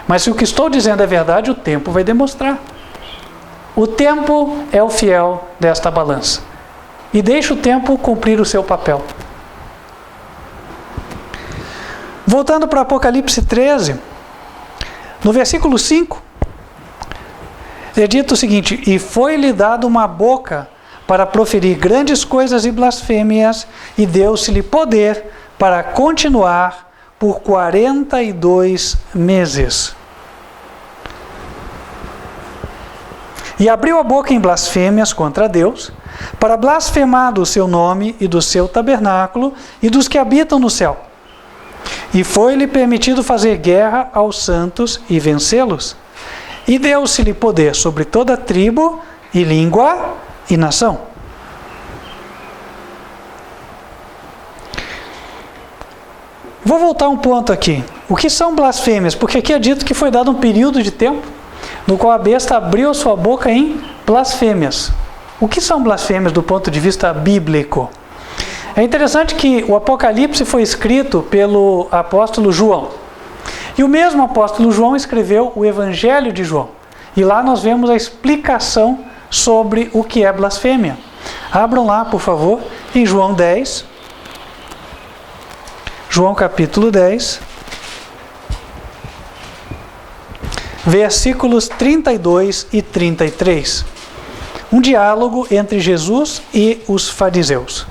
Mas se o que estou dizendo é verdade, o tempo vai demonstrar. O tempo é o fiel desta balança. E deixa o tempo cumprir o seu papel. Voltando para Apocalipse 13, no versículo 5, é dito o seguinte: e foi-lhe dado uma boca para proferir grandes coisas e blasfêmias, e deu-se-lhe poder para continuar por 42 meses. E abriu a boca em blasfêmias contra Deus, para blasfemar do seu nome e do seu tabernáculo e dos que habitam no céu. E foi-lhe permitido fazer guerra aos santos e vencê-los. E deu-se-lhe poder sobre toda tribo e língua e nação. Vou voltar um ponto aqui. O que são blasfêmias? Porque aqui é dito que foi dado um período de tempo no qual a besta abriu sua boca em blasfêmias. O que são blasfêmias do ponto de vista bíblico? É interessante que o Apocalipse foi escrito pelo apóstolo João. E o mesmo apóstolo João escreveu o Evangelho de João. E lá nós vemos a explicação sobre o que é blasfêmia. Abram lá, por favor, em João 10. João capítulo 10. Versículos 32 e 33. Um diálogo entre Jesus e os fariseus.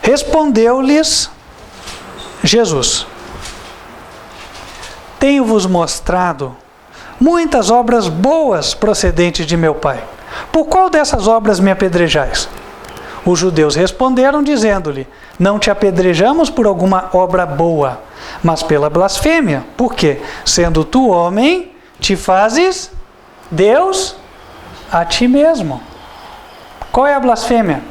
Respondeu-lhes Jesus: tenho-vos mostrado muitas obras boas procedentes de meu Pai. Por qual dessas obras me apedrejais? Os judeus responderam, dizendo-lhe: não te apedrejamos por alguma obra boa, mas pela blasfêmia. Por quê? Sendo tu homem, te fazes Deus a ti mesmo. Qual é a blasfêmia?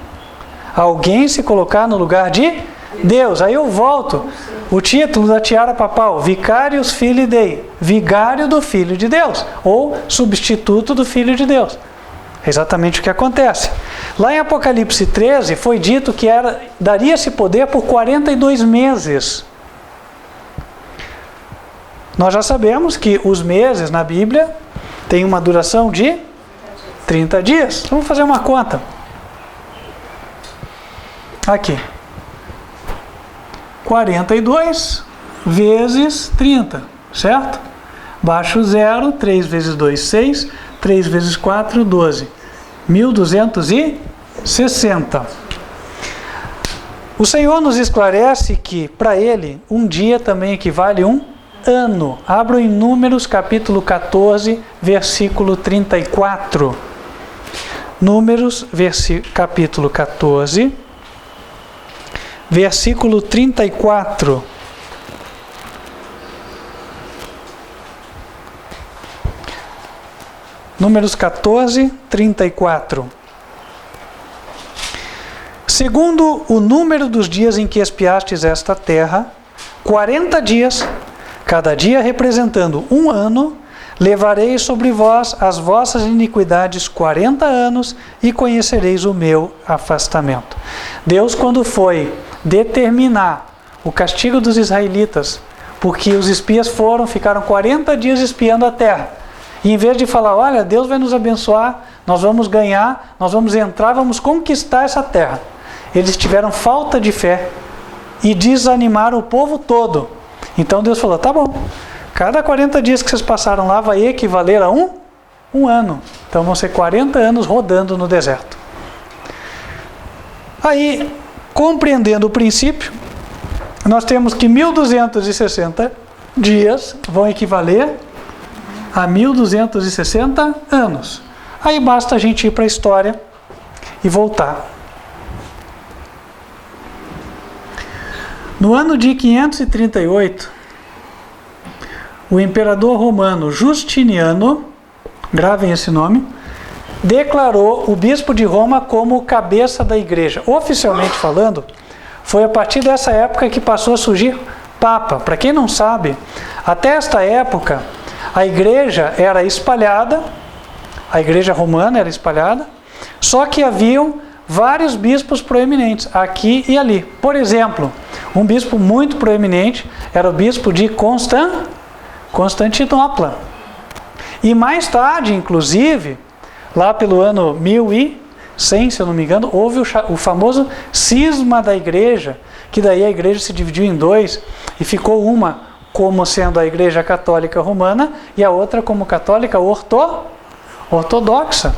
Alguém se colocar no lugar de Deus. Aí eu volto. O título da tiara papal: Vicarius Filii Dei, vigário do Filho de Deus, ou substituto do Filho de Deus. É exatamente o que acontece. Lá em Apocalipse 13 foi dito que daria esse poder por 42 meses. Nós já sabemos que os meses na Bíblia têm uma duração de 30 dias. Vamos fazer uma conta. Aqui. 42 vezes 30, certo? Baixo zero, 3 vezes 2, 6, 3 vezes 4, 12. 1260. O Senhor nos esclarece que, para Ele, um dia também equivale a um ano. Abro em Números, capítulo 14, versículo 34. Números, capítulo 14, versículo 34. Números 14, 34. Segundo o número dos dias em que espiastes esta terra, 40 dias, cada dia representando um ano, levarei sobre vós as vossas iniquidades 40 anos e conhecereis o meu afastamento. Deus, quando foi determinar o castigo dos israelitas, porque os espias ficaram 40 dias espiando a terra, e em vez de falar: olha, Deus vai nos abençoar, nós vamos ganhar, nós vamos entrar, vamos conquistar essa terra, eles tiveram falta de fé e desanimaram o povo todo. Então Deus falou: tá bom, cada 40 dias que vocês passaram lá vai equivaler a um ano. Então vão ser 40 anos rodando no deserto. Aí, compreendendo o princípio, nós temos que 1260 dias vão equivaler a 1260 anos. Aí basta a gente ir para a história e voltar. No ano de 538, o imperador romano Justiniano, gravem esse nome, declarou o bispo de Roma como cabeça da igreja. Oficialmente falando, foi a partir dessa época que passou a surgir Papa. Para quem não sabe, até esta época, a igreja era espalhada, a igreja romana era espalhada, Só que haviam vários bispos proeminentes, aqui e ali. Por exemplo, um bispo muito proeminente era o bispo de Constantinopla. E mais tarde, inclusive, lá pelo ano 1100, se eu não me engano, houve o famoso cisma da igreja, que daí a igreja se dividiu em dois e ficou uma como sendo a igreja católica romana e a outra como católica ortodoxa.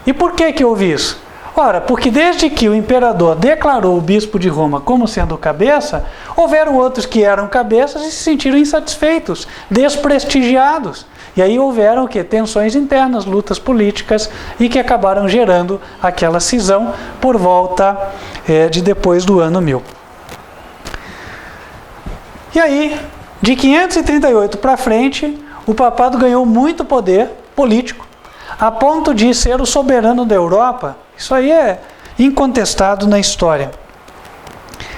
E por que houve isso? Ora, porque desde que o imperador declarou o bispo de Roma como sendo cabeça, houveram outros que eram cabeças e se sentiram insatisfeitos, desprestigiados. E aí houveram tensões internas, lutas políticas, e que acabaram gerando aquela cisão por volta de depois do ano 1000. E aí, de 538 para frente, o papado ganhou muito poder político, a ponto de ser o soberano da Europa. Isso aí é incontestado na história.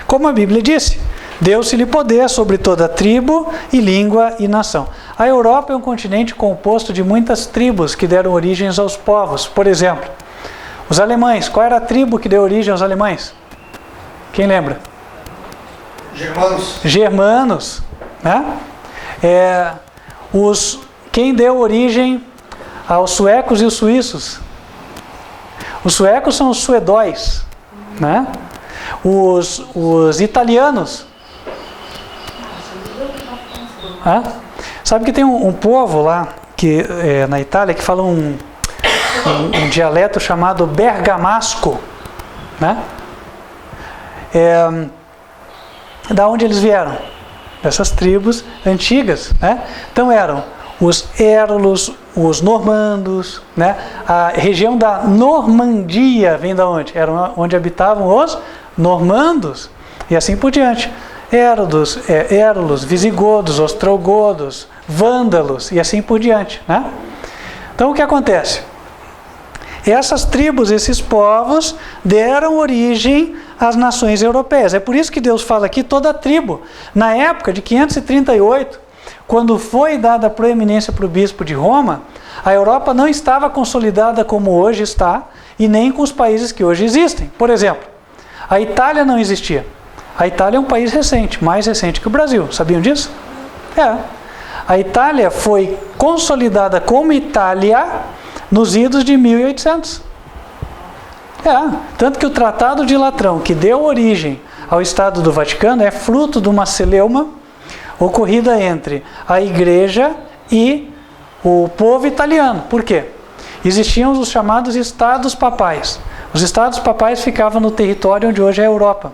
Como a Bíblia disse, deu-se-lhe poder sobre toda tribo e língua e nação. A Europa é um continente composto de muitas tribos que deram origens aos povos. Por exemplo, os alemães. Qual era a tribo que deu origem aos alemães? Quem lembra? Germanos. Né? Quem deu origem aos suecos e os suíços? Os suecos são os suedóis, né? Os italianos. Sabe que tem um povo lá na Itália que fala um dialeto chamado bergamasco, né? Da onde eles vieram? Dessas tribos antigas, né? Então eram os érulos, os normandos, né? A região da Normandia vem da onde? Era onde habitavam os normandos, e assim por diante. Érulos, visigodos, ostrogodos, vândalos, e assim por diante, né? Então o que acontece? Essas tribos, esses povos, deram origem às nações europeias. É por isso que Deus fala aqui toda a tribo. Na época de 538, quando foi dada a proeminência para o bispo de Roma, a Europa não estava consolidada como hoje está, e nem com os países que hoje existem. Por exemplo, a Itália não existia. A Itália é um país recente, mais recente que o Brasil. Sabiam disso? A Itália foi consolidada como Itália nos idos de 1800. Tanto que o Tratado de Latrão, que deu origem ao Estado do Vaticano, é fruto de uma celeuma ocorrida entre a Igreja e o povo italiano. Por quê? Existiam os chamados Estados Papais. Os Estados Papais ficavam no território onde hoje é a Europa.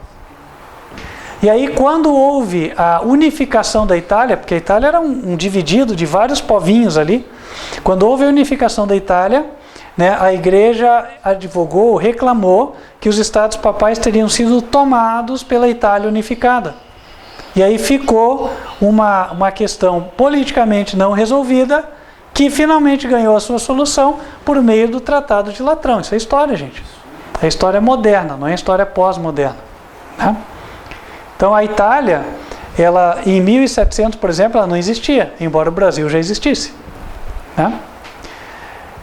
E aí, quando houve a unificação da Itália, porque a Itália era um dividido de vários povinhos ali, quando houve a unificação da Itália, né, a Igreja advogou, reclamou que os Estados Papais teriam sido tomados pela Itália unificada. E aí ficou uma questão politicamente não resolvida, que finalmente ganhou a sua solução por meio do Tratado de Latrão. Isso é história, gente. É história moderna, não é história pós-moderna, né? Então a Itália, ela em 1700, por exemplo, ela não existia, embora o Brasil já existisse, né?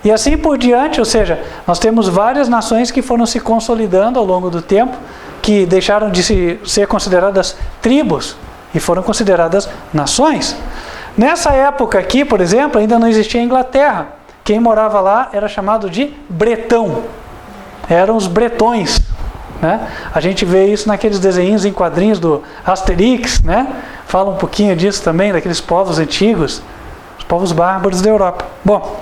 E assim por diante, ou seja, nós temos várias nações que foram se consolidando ao longo do tempo, que deixaram de ser consideradas tribos e foram consideradas nações. Nessa época aqui, por exemplo, ainda não existia a Inglaterra. Quem morava lá era chamado de bretão. Eram os bretões, né? A gente vê isso naqueles desenhos em quadrinhos do Asterix, né? Fala um pouquinho disso também, daqueles povos antigos, os povos bárbaros da Europa. Bom,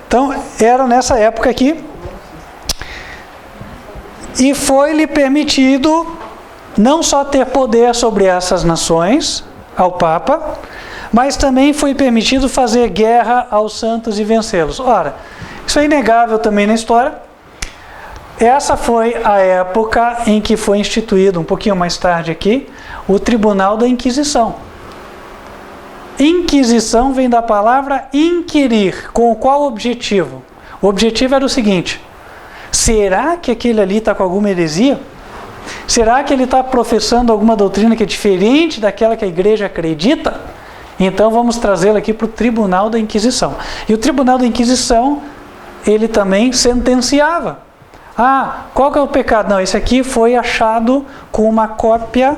então era nessa época aqui, e foi-lhe permitido não só ter poder sobre essas nações, ao Papa, mas também foi permitido fazer guerra aos santos e vencê-los. Ora, isso é inegável também na história. Essa foi a época em que foi instituído, um pouquinho mais tarde aqui, o Tribunal da Inquisição. Inquisição vem da palavra inquirir. Com qual objetivo? O objetivo era o seguinte: será que aquele ali está com alguma heresia? Será que ele está professando alguma doutrina que é diferente daquela que a igreja acredita? Então vamos trazê-lo aqui para o Tribunal da Inquisição. E o Tribunal da Inquisição ele também sentenciava. Ah, qual que é o pecado? Não, esse aqui foi achado com uma cópia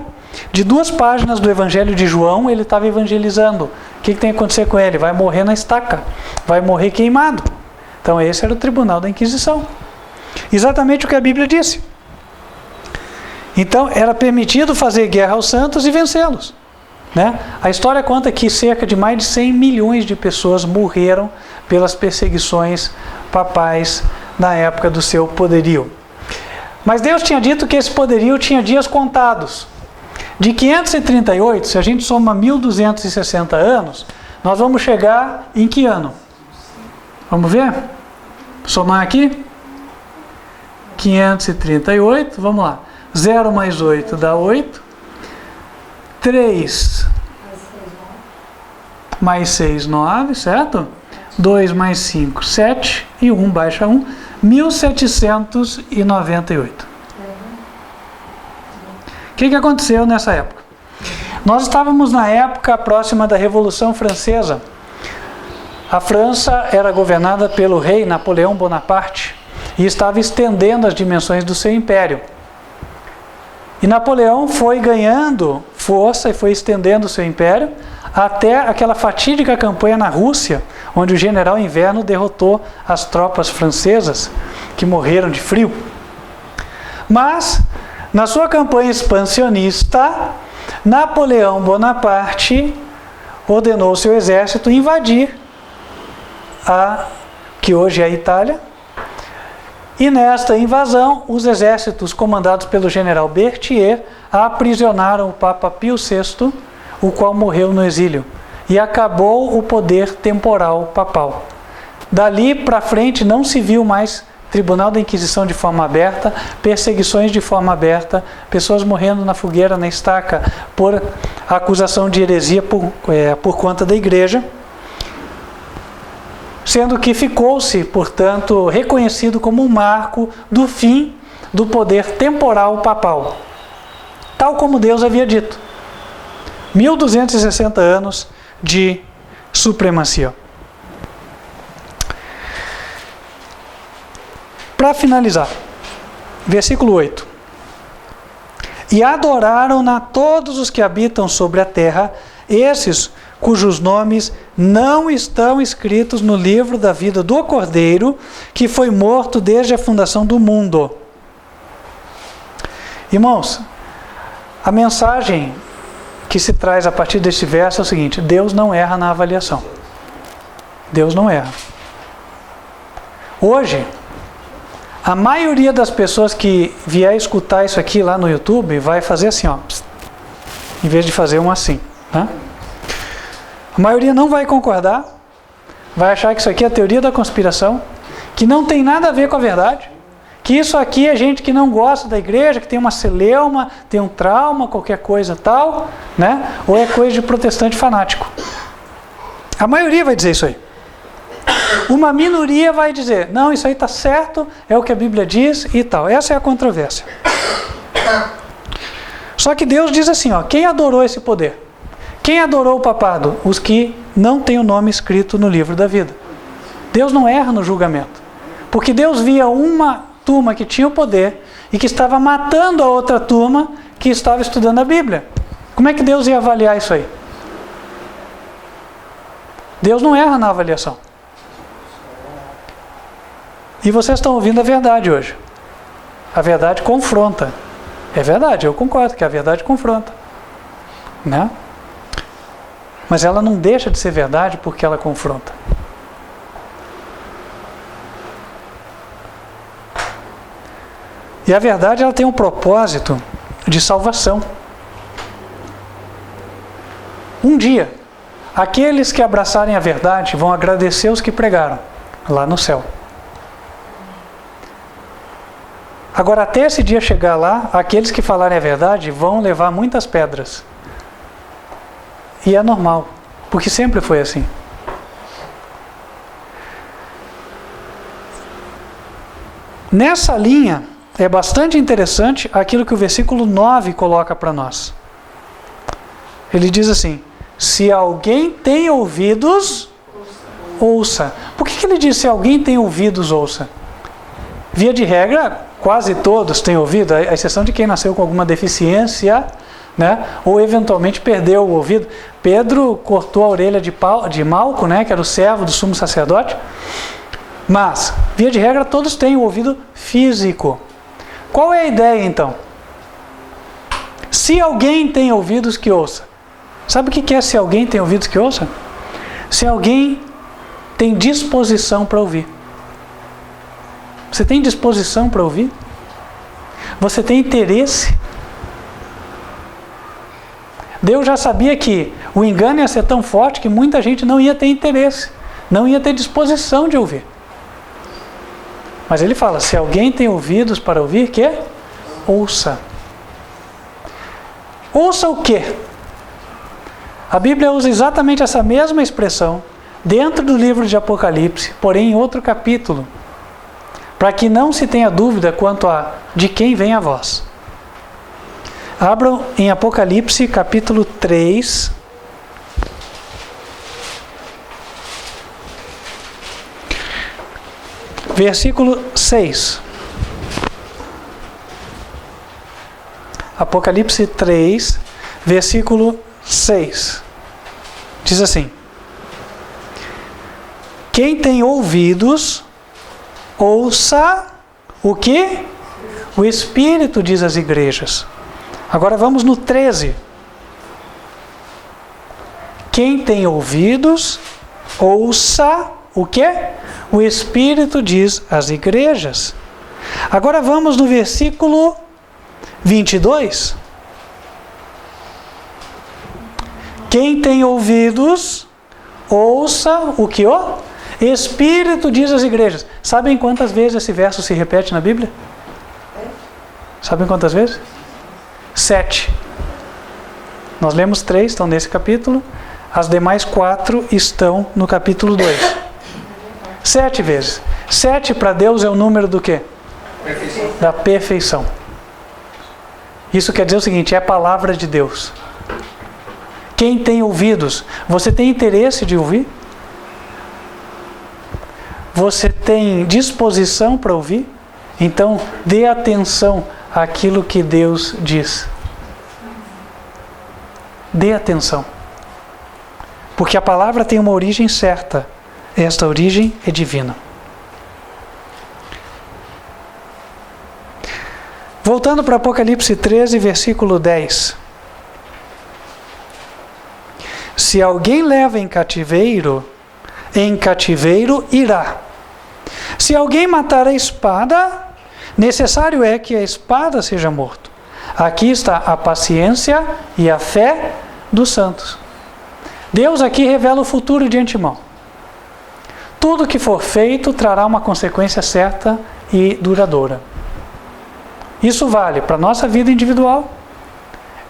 de 2 páginas do Evangelho de João, ele estava evangelizando. O que tem que acontecer com ele? Vai morrer na estaca, vai morrer queimado. Então esse era o tribunal da Inquisição. Exatamente o que a Bíblia disse. Então era permitido fazer guerra aos santos e vencê-los, né? A história conta que cerca de mais de 100 milhões de pessoas morreram pelas perseguições papais na época do seu poderio. Mas Deus tinha dito que esse poderio tinha dias contados. De 538, se a gente soma 1260 anos, nós vamos chegar em que ano? Vamos ver? Somar aqui? 538, vamos lá. 0 mais 8 dá 8. 3 mais 6, 9, certo? 2 mais 5, 7. E 1 baixa 1. 1798. O que aconteceu nessa época? Nós estávamos na época próxima da Revolução Francesa. A França era governada pelo rei Napoleão Bonaparte e estava estendendo as dimensões do seu império. E Napoleão foi ganhando força e foi estendendo o seu império até aquela fatídica campanha na Rússia, onde o general Inverno derrotou as tropas francesas que morreram de frio. Mas, na sua campanha expansionista, Napoleão Bonaparte ordenou seu exército invadir a que hoje é a Itália. E nesta invasão, os exércitos comandados pelo general Berthier aprisionaram o Papa Pio VI, o qual morreu no exílio, e acabou o poder temporal papal. Dali para frente não se viu mais Tribunal da Inquisição de forma aberta, perseguições de forma aberta, pessoas morrendo na fogueira, na estaca, por acusação de heresia por conta da igreja, sendo que ficou-se, portanto, reconhecido como um marco do fim do poder temporal papal, tal como Deus havia dito. 1260 anos de supremacia. Para finalizar, versículo 8. E adoraram-na todos os que habitam sobre a terra, esses cujos nomes não estão escritos no livro da vida do Cordeiro, que foi morto desde a fundação do mundo. Irmãos, a mensagem que se traz a partir deste verso é o seguinte: Deus não erra na avaliação. Deus não erra. Hoje, a maioria das pessoas que vier escutar isso aqui lá no YouTube vai fazer assim, ó, em vez de fazer um assim, né? A maioria não vai concordar, vai achar que isso aqui é a teoria da conspiração, que não tem nada a ver com a verdade, que isso aqui é gente que não gosta da igreja, que tem uma celeuma, tem um trauma, qualquer coisa tal, né? Ou é coisa de protestante fanático. A maioria vai dizer isso aí. Uma minoria vai dizer, não, isso aí está certo, é o que a Bíblia diz e tal. Essa é a controvérsia. Só que Deus diz assim, ó, quem adorou esse poder? Quem adorou o papado? Os que não têm o nome escrito no livro da vida. Deus não erra no julgamento. Porque Deus via uma turma que tinha o poder e que estava matando a outra turma que estava estudando a Bíblia. Como é que Deus ia avaliar isso aí? Deus não erra na avaliação. E vocês estão ouvindo a verdade hoje. A verdade confronta. É verdade, eu concordo que a verdade confronta, né? Mas ela não deixa de ser verdade porque ela confronta. E a verdade, ela tem um propósito de salvação. Um dia, aqueles que abraçarem a verdade vão agradecer os que pregaram lá no céu. Agora, até esse dia chegar lá, aqueles que falarem a verdade vão levar muitas pedras. E é normal, porque sempre foi assim. Nessa linha, é bastante interessante aquilo que o versículo 9 coloca para nós. Ele diz assim: se alguém tem ouvidos, ouça. Por que ele diz, se alguém tem ouvidos, ouça? Via de regra, quase todos têm ouvido, à exceção de quem nasceu com alguma deficiência, né? Ou eventualmente perdeu o ouvido. Pedro cortou a orelha de Malco, né? Que era o servo do sumo sacerdote. Mas, via de regra, todos têm o ouvido físico. Qual é a ideia, então? Se alguém tem ouvidos, que ouça. Sabe o que é se alguém tem ouvidos, que ouça? Se alguém tem disposição para ouvir. Você tem disposição para ouvir? Você tem interesse? Deus já sabia que o engano ia ser tão forte que muita gente não ia ter interesse, não ia ter disposição de ouvir. Mas ele fala, se alguém tem ouvidos para ouvir, que ouça. Ouça o quê? A Bíblia usa exatamente essa mesma expressão dentro do livro de Apocalipse, porém em outro capítulo, para que não se tenha dúvida quanto a de quem vem a voz. Abram em Apocalipse capítulo 3, versículo 6. Apocalipse 3, versículo 6. Diz assim: quem tem ouvidos, ouça o que o Espírito diz às igrejas. Agora vamos no 13. Quem tem ouvidos, ouça o que o Espírito diz às igrejas. Agora vamos no versículo 22. Quem tem ouvidos, ouça o que o Espírito diz às igrejas. Sabem quantas vezes esse verso se repete na Bíblia? Sabem quantas vezes? 7. Nós lemos 3, estão nesse capítulo. As demais 4 estão no capítulo 2. 7 vezes. 7 para Deus é o número do quê? Perfeição. Da perfeição. Isso quer dizer o seguinte, é a palavra de Deus. Quem tem ouvidos, você tem interesse de ouvir? Você tem disposição para ouvir? Então, dê atenção àquilo que Deus diz. Dê atenção. Porque a palavra tem uma origem certa. Esta origem é divina. Voltando para Apocalipse 13, versículo 10. Se alguém leva em cativeiro irá. Se alguém matar a espada, necessário é que a espada seja morto. Aqui está a paciência e a fé dos santos. Deus aqui revela o futuro de antemão. Tudo que for feito trará uma consequência certa e duradoura. Isso vale para a nossa vida individual.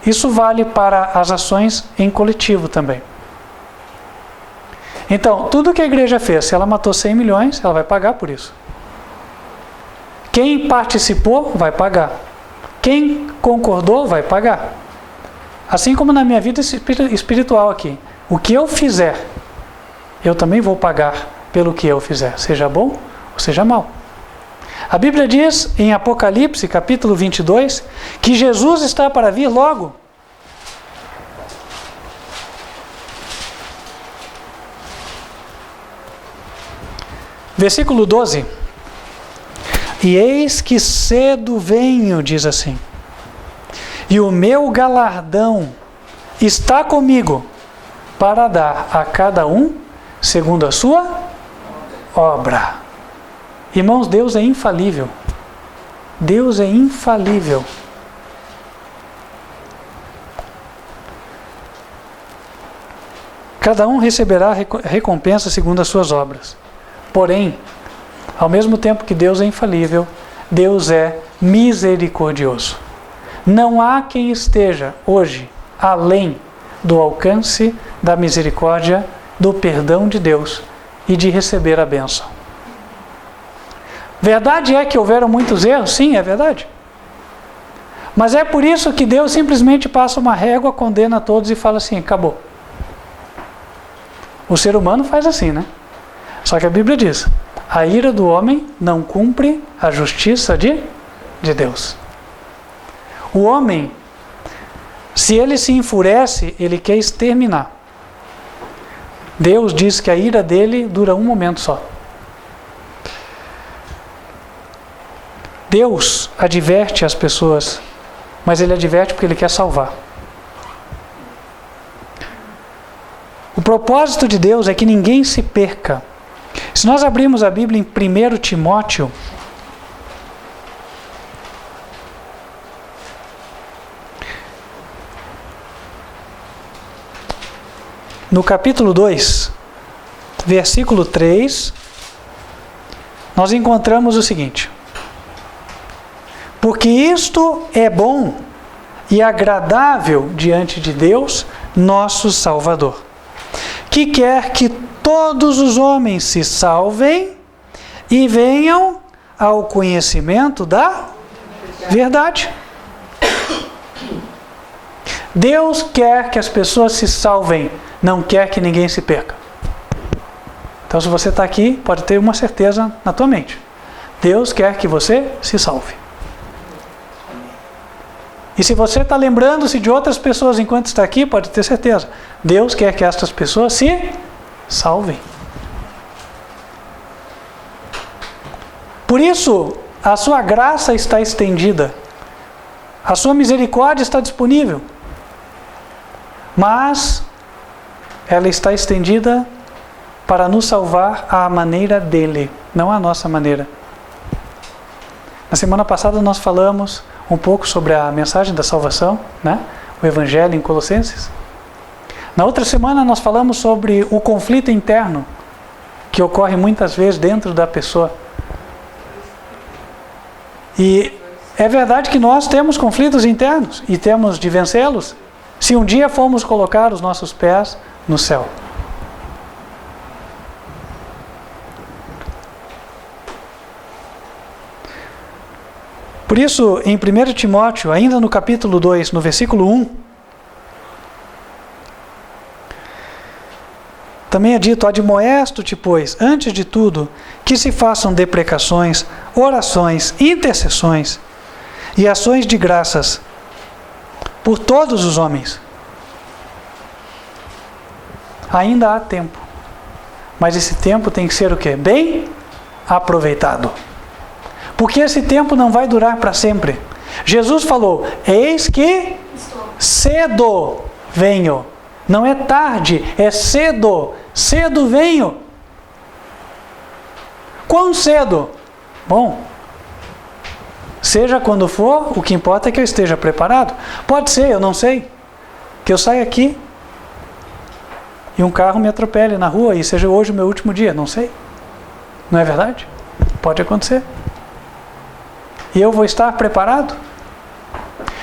Isso vale para as ações em coletivo também. Então, tudo que a igreja fez, se ela matou 100 milhões, ela vai pagar por isso. Quem participou, vai pagar. Quem concordou, vai pagar. Assim como na minha vida espiritual aqui. O que eu fizer, eu também vou pagar pelo que eu fizer. Seja bom ou seja mal. A Bíblia diz em Apocalipse, capítulo 22, que Jesus está para vir logo. Versículo 12. E eis que cedo venho, diz assim, e o meu galardão está comigo, para dar a cada um segundo a sua obra. Irmãos, Deus é infalível. Deus é infalível. Cada um receberá recompensa segundo as suas obras. Porém, ao mesmo tempo que Deus é infalível, Deus é misericordioso. Não há quem esteja hoje além do alcance da misericórdia, do perdão de Deus e de receber a bênção. Verdade é que houveram muitos erros? Sim, é verdade. Mas é por isso que Deus simplesmente passa uma régua, condena todos e fala assim, acabou. O ser humano faz assim, né? Só que a Bíblia diz: a ira do homem não cumpre a justiça de Deus. O homem, se ele se enfurece, ele quer exterminar. Deus diz que a ira dele dura um momento só. Deus adverte as pessoas, mas Ele adverte porque Ele quer salvar. O propósito de Deus é que ninguém se perca. Se nós abrirmos a Bíblia em 1 Timóteo, no capítulo 2, versículo 3, nós encontramos o seguinte: porque isto é bom e agradável diante de Deus, nosso Salvador, que quer que todos os homens se salvem e venham ao conhecimento da verdade. Deus quer que as pessoas se salvem, não quer que ninguém se perca. Então, se você está aqui, pode ter uma certeza na tua mente: Deus quer que você se salve. E se você está lembrando-se de outras pessoas enquanto está aqui, pode ter certeza: Deus quer que estas pessoas se salvem. Por isso, a sua graça está estendida, a sua misericórdia está disponível, mas ela está estendida para nos salvar à maneira dele, não à nossa maneira. Na semana passada nós falamos um pouco sobre a mensagem da salvação, né? O Evangelho em Colossenses. Na outra semana nós falamos sobre o conflito interno que ocorre muitas vezes dentro da pessoa. E é verdade que nós temos conflitos internos e temos de vencê-los se um dia formos colocar os nossos pés no céu. Por isso, em 1 Timóteo, ainda no capítulo 2, no versículo 1, também é dito: admoesto-te, pois, antes de tudo, que se façam deprecações, orações, intercessões e ações de graças por todos os homens. Ainda há tempo, mas esse tempo tem que ser o quê? Bem aproveitado. Porque esse tempo não vai durar para sempre. Jesus falou: eis que cedo venho. Não é tarde, é cedo. Cedo venho. Quão cedo? Bom, seja quando for, o que importa é que eu esteja preparado. Pode ser, eu não sei, que eu saia aqui e um carro me atropele na rua e seja hoje o meu último dia, não sei. Não é verdade? Pode acontecer. E eu vou estar preparado?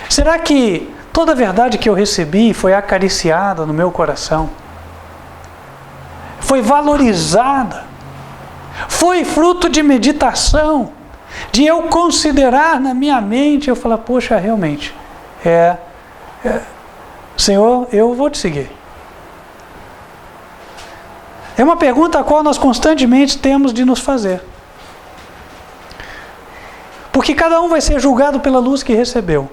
Será que toda a verdade que eu recebi foi acariciada no meu coração? Foi valorizada? Foi fruto de meditação? De eu considerar na minha mente, eu falar: poxa, realmente, Senhor, eu vou te seguir. É uma pergunta a qual nós constantemente temos de nos fazer. Porque cada um vai ser julgado pela luz que recebeu.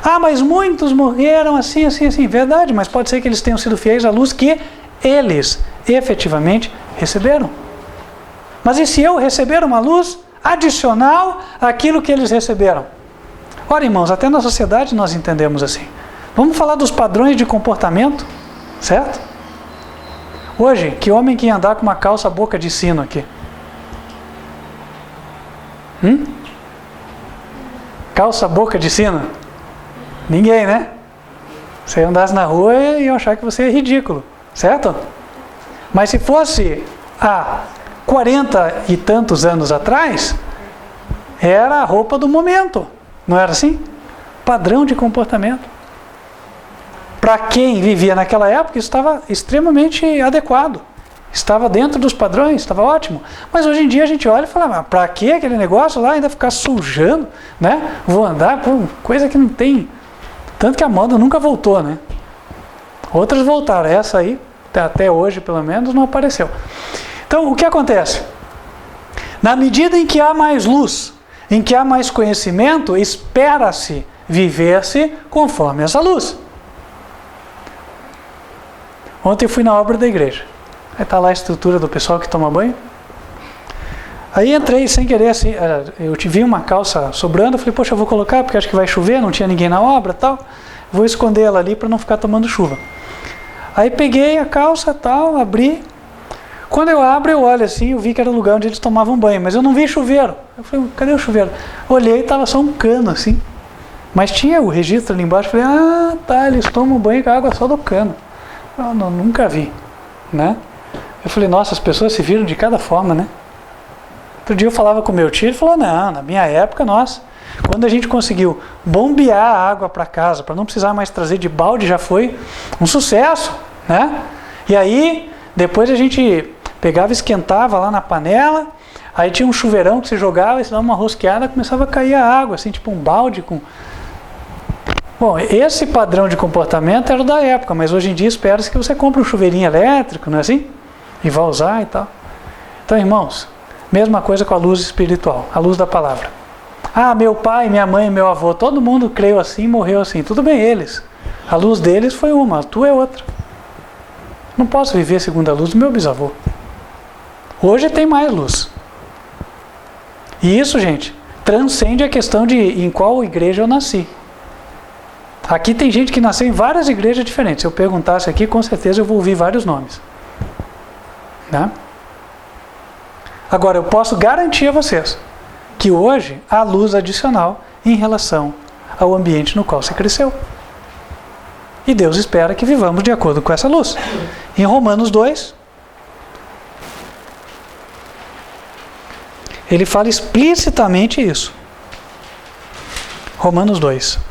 Ah, mas muitos morreram assim, assim, assim. Verdade, mas pode ser que eles tenham sido fiéis à luz que eles efetivamente receberam. Mas e se eu receber uma luz adicional àquilo que eles receberam? Ora, irmãos, até na sociedade nós entendemos assim. Vamos falar dos padrões de comportamento, certo? Hoje, que homem que ia andar com uma calça boca de sino aqui? Calça boca de sino? Ninguém, né? Você andasse na rua e ia achar que você é ridículo, certo? Mas se fosse há 40 e tantos anos atrás, era a roupa do momento, não era assim? Padrão de comportamento. Para quem vivia naquela época, isso estava extremamente adequado. Estava dentro dos padrões, estava ótimo. Mas hoje em dia a gente olha e fala: para que aquele negócio lá ainda ficar sujando, né? Vou andar por coisa que não tem. Tanto que a moda nunca voltou, né? Outras voltaram, essa aí até hoje pelo menos não apareceu. Então o que acontece? Na medida em que há mais luz, em que há mais conhecimento, espera-se viver-se conforme essa luz. Ontem eu fui na obra da igreja. Aí está lá a estrutura do pessoal que toma banho. Aí entrei sem querer, assim, eu vi uma calça sobrando, eu falei, poxa, eu vou colocar porque acho que vai chover, não tinha ninguém na obra e tal. Vou esconder ela ali para não ficar tomando chuva. Aí peguei a calça tal, abri. Quando eu abro, eu olho assim, eu vi que era o lugar onde eles tomavam banho, mas eu não vi chuveiro. Eu falei, cadê o chuveiro? Olhei e estava só um cano assim. Mas tinha o registro ali embaixo, falei, tá, eles tomam banho com a água só do cano. Eu nunca vi, né? Eu falei, nossa, as pessoas se viram de cada forma, né? Outro dia eu falava com o meu tio, ele falou, não, na minha época, nossa, quando a gente conseguiu bombear a água para casa, para não precisar mais trazer de balde, já foi um sucesso, né? E aí, depois a gente pegava e esquentava lá na panela, aí tinha um chuveirão que você jogava, e você dava uma rosqueada, começava a cair a água, assim, tipo um balde com... Bom, esse padrão de comportamento era da época, mas hoje em dia espera-se que você compre um chuveirinho elétrico, não é assim? E vá usar e tal. Então, irmãos, mesma coisa com a luz espiritual, a luz da palavra. Meu pai, minha mãe, meu avô, todo mundo creu assim, morreu assim. Tudo bem, eles. A luz deles foi uma, a tua é outra. Não posso viver segundo a luz do meu bisavô. Hoje tem mais luz. E isso, gente, transcende a questão de em qual igreja eu nasci. Aqui tem gente que nasceu em várias igrejas diferentes. Se eu perguntasse aqui, com certeza eu vou ouvir vários nomes. Né? Agora, eu posso garantir a vocês que hoje há luz adicional em relação ao ambiente no qual você cresceu. E Deus espera que vivamos de acordo com essa luz. Em Romanos 2, ele fala explicitamente isso. Romanos 2.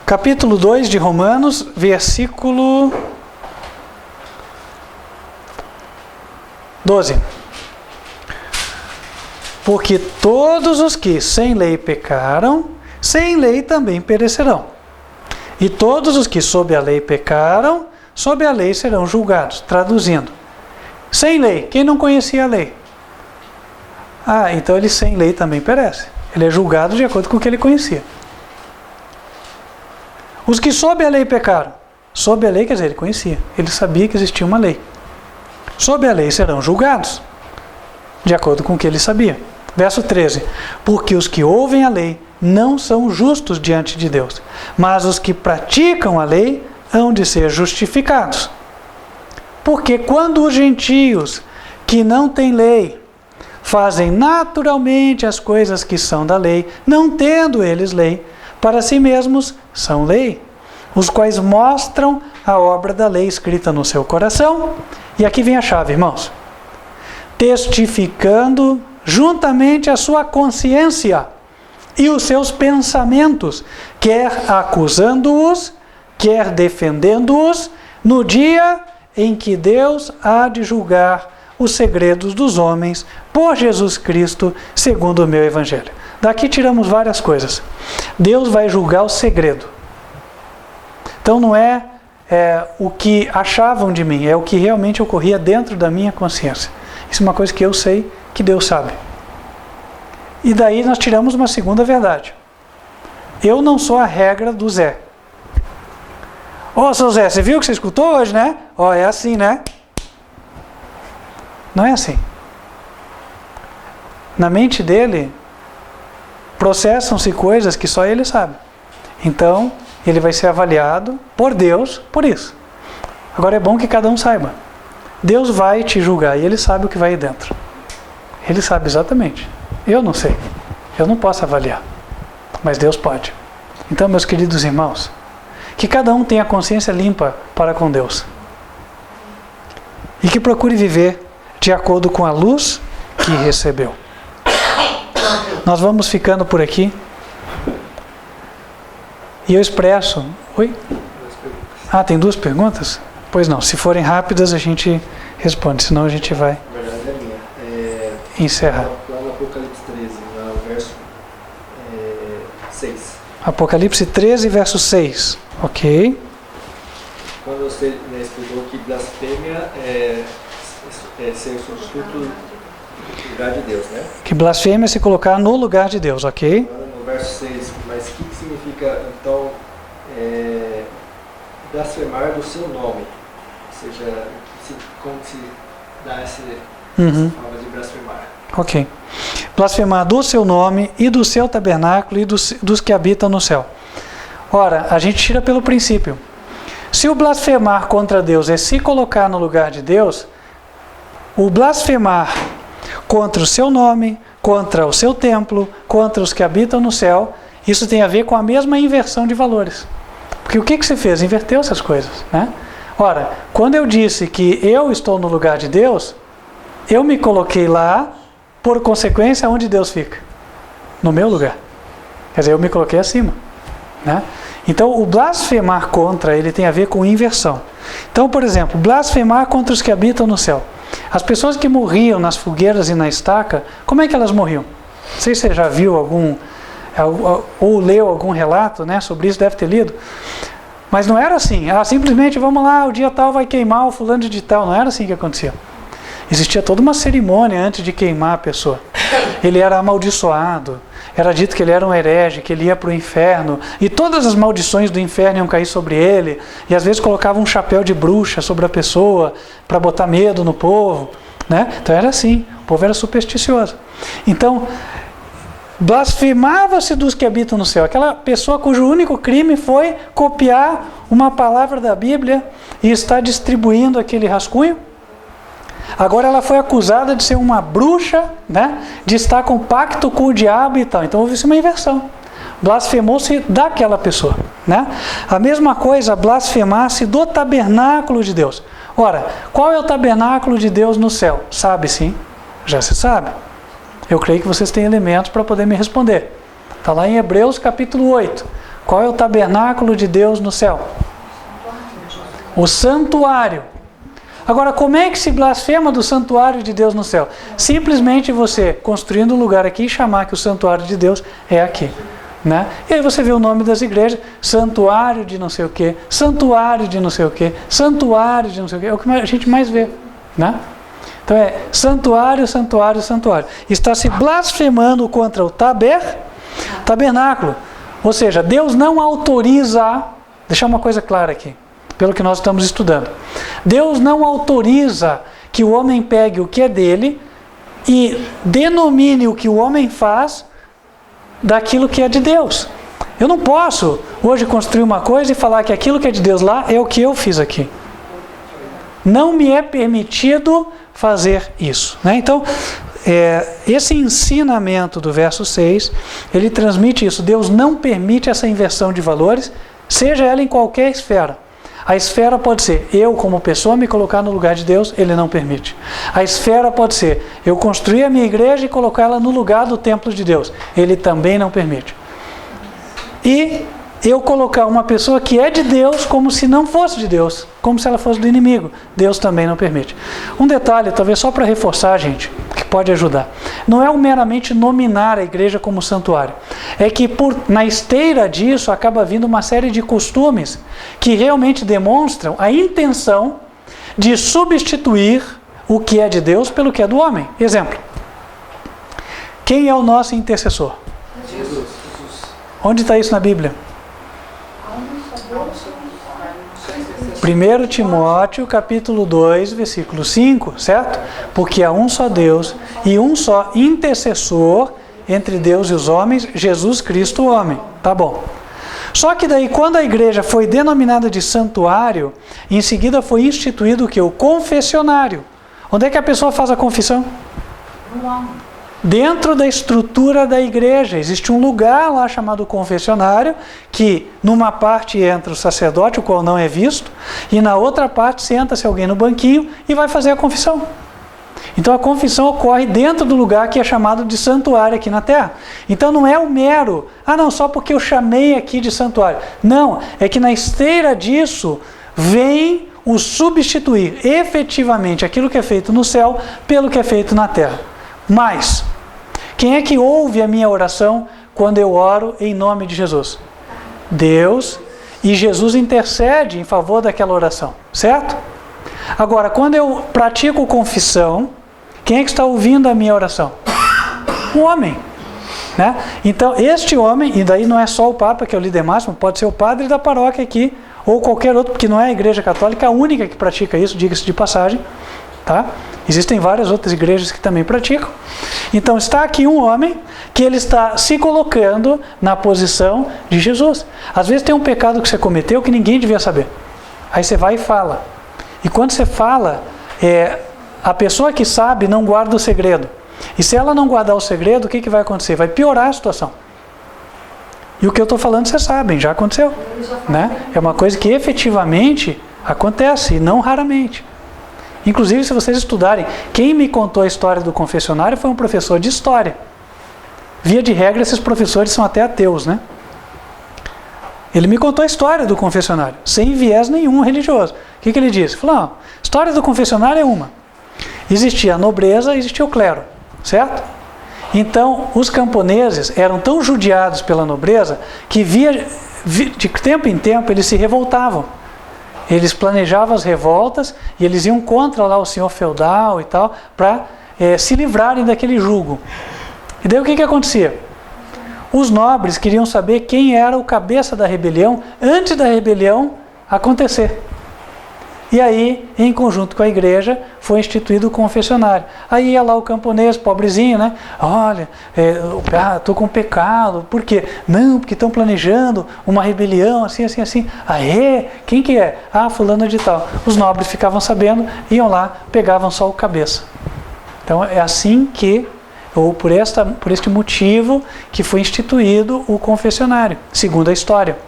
Capítulo 2 de Romanos, versículo 12. Porque todos os que sem lei pecaram, sem lei também perecerão. E todos os que sob a lei pecaram, sob a lei serão julgados. Traduzindo, sem lei, quem não conhecia a lei? Então ele sem lei também perece. Ele é julgado de acordo com o que ele conhecia. Os que sob a lei pecaram, sob a lei quer dizer, ele conhecia, ele sabia que existia uma lei. Sob a lei serão julgados, de acordo com o que ele sabia. Verso 13, porque os que ouvem a lei não são justos diante de Deus, mas os que praticam a lei hão de ser justificados. Porque quando os gentios que não têm lei fazem naturalmente as coisas que são da lei, não tendo eles lei, para si mesmos são lei, os quais mostram a obra da lei escrita no seu coração. E aqui vem a chave, irmãos. Testificando juntamente a sua consciência e os seus pensamentos, quer acusando-os, quer defendendo-os, no dia em que Deus há de julgar os segredos dos homens por Jesus Cristo, segundo o meu evangelho. Daqui tiramos várias coisas. Deus vai julgar o segredo. Então não é o que achavam de mim, é o que realmente ocorria dentro da minha consciência. Isso é uma coisa que eu sei, que Deus sabe. E daí nós tiramos uma segunda verdade. Eu não sou a regra do Zé. Seu Zé, você viu o que você escutou hoje, né? É assim, né? Não é assim. Na mente dele, processam-se coisas que só ele sabe. Então, ele vai ser avaliado por Deus por isso. Agora é bom que cada um saiba. Deus vai te julgar e ele sabe o que vai aí dentro. Ele sabe exatamente. Eu não sei. Eu não posso avaliar. Mas Deus pode. Então, meus queridos irmãos, que cada um tenha a consciência limpa para com Deus. E que procure viver de acordo com a luz que recebeu. Nós vamos ficando por aqui. E eu expresso... Oi? Tem 2 perguntas? Pois não, se forem rápidas a gente responde, senão a gente vai... A verdade é minha. encerra? Lá no Apocalipse 13, no verso 6. Apocalipse 13, verso 6. Ok. Quando você explicou que blasfêmia é ser substituto do lugar de Deus, né? Que blasfêmia é se colocar no lugar de Deus, ok? Agora no verso 6, mas o que significa, então, blasfemar do seu nome? Ou seja, como se dá essa forma de blasfemar? Ok. Blasfemar do seu nome e do seu tabernáculo e dos que habitam no céu. Ora, a gente tira pelo princípio. Se o blasfemar contra Deus é se colocar no lugar de Deus, o blasfemar contra o seu nome, contra o seu templo, contra os que habitam no céu, isso tem a ver com a mesma inversão de valores. Porque o que você fez? Inverteu essas coisas, né? Ora, quando eu disse que eu estou no lugar de Deus, eu me coloquei lá, por consequência, onde Deus fica? No meu lugar. Quer dizer, eu me coloquei acima, né? Então, o blasfemar contra, ele tem a ver com inversão. Então, por exemplo, blasfemar contra os que habitam no céu. As pessoas que morriam nas fogueiras e na estaca, como é que elas morriam? Não sei se você já viu ou leu algum relato, né, sobre isso, deve ter lido. Mas não era assim, simplesmente vamos lá, o dia tal vai queimar o fulano de tal. Não era assim que acontecia. Existia toda uma cerimônia antes de queimar a pessoa. Ele era amaldiçoado, era dito que ele era um herege, que ele ia para o inferno, e todas as maldições do inferno iam cair sobre ele, e às vezes colocavam um chapéu de bruxa sobre a pessoa, para botar medo no povo, né? Então era assim, o povo era supersticioso. Então, blasfemava-se dos que habitam no céu, aquela pessoa cujo único crime foi copiar uma palavra da Bíblia e estar distribuindo aquele rascunho. Agora ela foi acusada de ser uma bruxa, né? De estar com pacto com o diabo e tal. Então houve-se uma inversão. Blasfemou-se daquela pessoa, né? A mesma coisa, blasfemar-se do tabernáculo de Deus. Ora, qual é o tabernáculo de Deus no céu? Sabe sim? Já se sabe. Eu creio que vocês têm elementos para poder me responder. Está lá em Hebreus capítulo 8. Qual é o tabernáculo de Deus no céu? O santuário. Agora, como é que se blasfema do santuário de Deus no céu? Simplesmente você construindo um lugar aqui e chamar que o santuário de Deus é aqui, né? E aí você vê o nome das igrejas, santuário de não sei o quê, santuário de não sei o quê, santuário de não sei o quê, é o que a gente mais vê, né? Então é santuário, santuário, santuário. Está se blasfemando contra o tabernáculo. Ou seja, Deus não autoriza, deixar uma coisa clara aqui, pelo que nós estamos estudando. Deus não autoriza que o homem pegue o que é dele e denomine o que o homem faz daquilo que é de Deus. Eu não posso hoje construir uma coisa e falar que aquilo que é de Deus lá é o que eu fiz aqui. Não me é permitido fazer isso, né? Então, esse ensinamento do verso 6, ele transmite isso. Deus não permite essa inversão de valores, seja ela em qualquer esfera. A esfera pode ser eu, como pessoa, me colocar no lugar de Deus, ele não permite. A esfera pode ser eu construir a minha igreja e colocar ela no lugar do templo de Deus, ele também não permite. E eu colocar uma pessoa que é de Deus como se não fosse de Deus, como se ela fosse do inimigo, Deus também não permite. Um detalhe, talvez só para reforçar, gente, que pode ajudar. Não é meramente nominar a igreja como santuário. É que na esteira disso acaba vindo uma série de costumes que realmente demonstram a intenção de substituir o que é de Deus pelo que é do homem. Exemplo. Quem é o nosso intercessor? Jesus. Onde está isso na Bíblia? 1 Timóteo capítulo 2, versículo 5, certo? Porque há um só Deus e um só intercessor entre Deus e os homens, Jesus Cristo, o homem. Tá bom. Só que daí, quando a igreja foi denominada de santuário, em seguida foi instituído o que? O confessionário. Onde é que a pessoa faz a confissão? Dentro da estrutura da igreja. Existe um lugar lá chamado confessionário, que numa parte entra o sacerdote, o qual não é visto, e na outra parte senta-se alguém no banquinho e vai fazer a confissão. Então a confissão ocorre dentro do lugar que é chamado de santuário aqui na terra. Então não é o mero, não, só porque eu chamei aqui de santuário. Não, é que na esteira disso vem o substituir efetivamente aquilo que é feito no céu pelo que é feito na terra. Mas, quem é que ouve a minha oração quando eu oro em nome de Jesus? Deus, e Jesus intercede em favor daquela oração, certo? Agora, quando eu pratico confissão, quem é que está ouvindo a minha oração? O homem, né? Então, este homem, e daí não é só o Papa, que é o líder máximo, pode ser o padre da paróquia aqui, ou qualquer outro, porque não é a Igreja Católica a única que pratica isso, diga-se de passagem, tá? Existem várias outras igrejas que também praticam. Então está aqui um homem que ele está se colocando na posição de Jesus. Às vezes tem um pecado que você cometeu que ninguém devia saber. Aí você vai e fala. E quando você fala, a pessoa que sabe não guarda o segredo. E se ela não guardar o segredo, o que vai acontecer? Vai piorar a situação. E o que eu estou falando, vocês sabem, já aconteceu. Né? É uma coisa que efetivamente acontece, e não raramente. Inclusive, se vocês estudarem, quem me contou a história do confessionário foi um professor de história. Via de regra, esses professores são até ateus, né? Ele me contou a história do confessionário, sem viés nenhum religioso. O que ele disse? Falou, a história do confessionário é uma. Existia a nobreza, existia o clero, certo? Então, os camponeses eram tão judiados pela nobreza que de tempo em tempo eles se revoltavam. Eles planejavam as revoltas e eles iam contra lá o senhor feudal e tal, para se livrarem daquele jugo. E daí o que acontecia? Os nobres queriam saber quem era o cabeça da rebelião antes da rebelião acontecer. E aí, em conjunto com a igreja, foi instituído o confessionário. Aí ia lá o camponês, pobrezinho, né? Olha, estou com pecado. Por quê? Não, porque estão planejando uma rebelião, assim, assim, assim. Aê, quem que é? Ah, fulano de tal. Os nobres ficavam sabendo, iam lá, pegavam só o cabeça. Então, é assim que, ou por este motivo, que foi instituído o confessionário, segundo a história.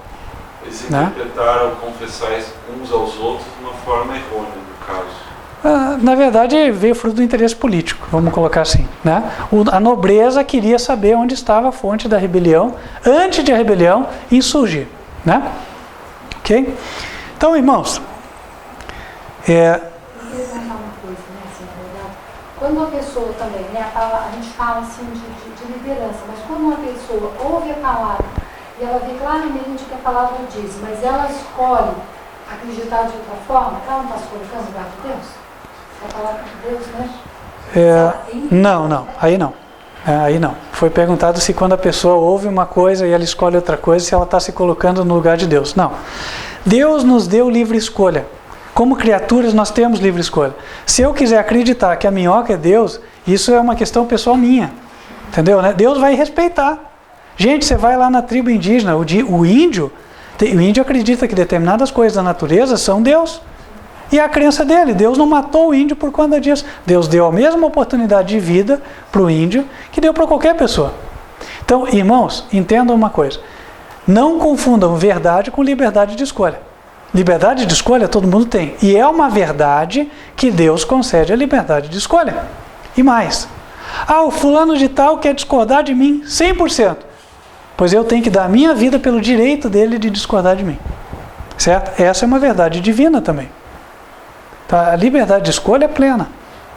Eles interpretaram confessais uns aos outros de uma forma errônea, no caso. Na verdade, veio fruto do interesse político, vamos colocar assim. Né? A nobreza queria saber onde estava a fonte da rebelião, antes de a rebelião insurgir. Né? Ok? Então, irmãos, quando uma pessoa também, né, a gente fala assim de liderança, mas quando uma pessoa ouve a palavra e ela vê claramente que a palavra diz, mas ela escolhe acreditar de outra forma, ela não está se colocando no lugar de Deus? É a palavra de Deus, né? Não, aí não. Aí não. Foi perguntado se quando a pessoa ouve uma coisa e ela escolhe outra coisa, se ela está se colocando no lugar de Deus. Não. Deus nos deu livre escolha. Como criaturas nós temos livre escolha. Se eu quiser acreditar que a minhoca é Deus, isso é uma questão pessoal minha. Entendeu? Né? Deus vai respeitar. Gente, você vai lá na tribo indígena, o índio acredita que determinadas coisas da natureza são Deus. E a crença dele, Deus não matou o índio por conta disso. Deus deu a mesma oportunidade de vida para o índio que deu para qualquer pessoa. Então, irmãos, entendam uma coisa. Não confundam verdade com liberdade de escolha. Liberdade de escolha todo mundo tem. E é uma verdade que Deus concede a liberdade de escolha. E mais. O fulano de tal quer discordar de mim 100%. Pois eu tenho que dar a minha vida pelo direito dele de discordar de mim. Certo? Essa é uma verdade divina também. Tá? A liberdade de escolha é plena.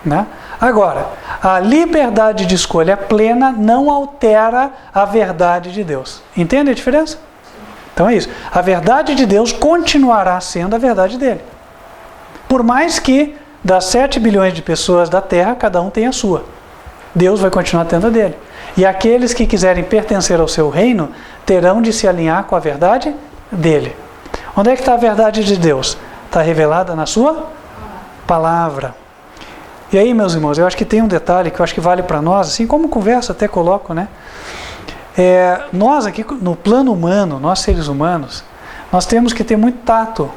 Né? Agora, a liberdade de escolha plena não altera a verdade de Deus. Entende a diferença? Então é isso. A verdade de Deus continuará sendo a verdade dele. Por mais que das 7 bilhões de pessoas da Terra, cada um tenha a sua. Deus vai continuar tendo a dele. E aqueles que quiserem pertencer ao seu reino, terão de se alinhar com a verdade dele. Onde é que está a verdade de Deus? Está revelada na sua palavra. E aí, meus irmãos, eu acho que tem um detalhe que eu acho que vale para nós, assim como conversa, até coloco, né? Nós aqui, no plano humano, nós seres humanos, nós temos que ter muito tato,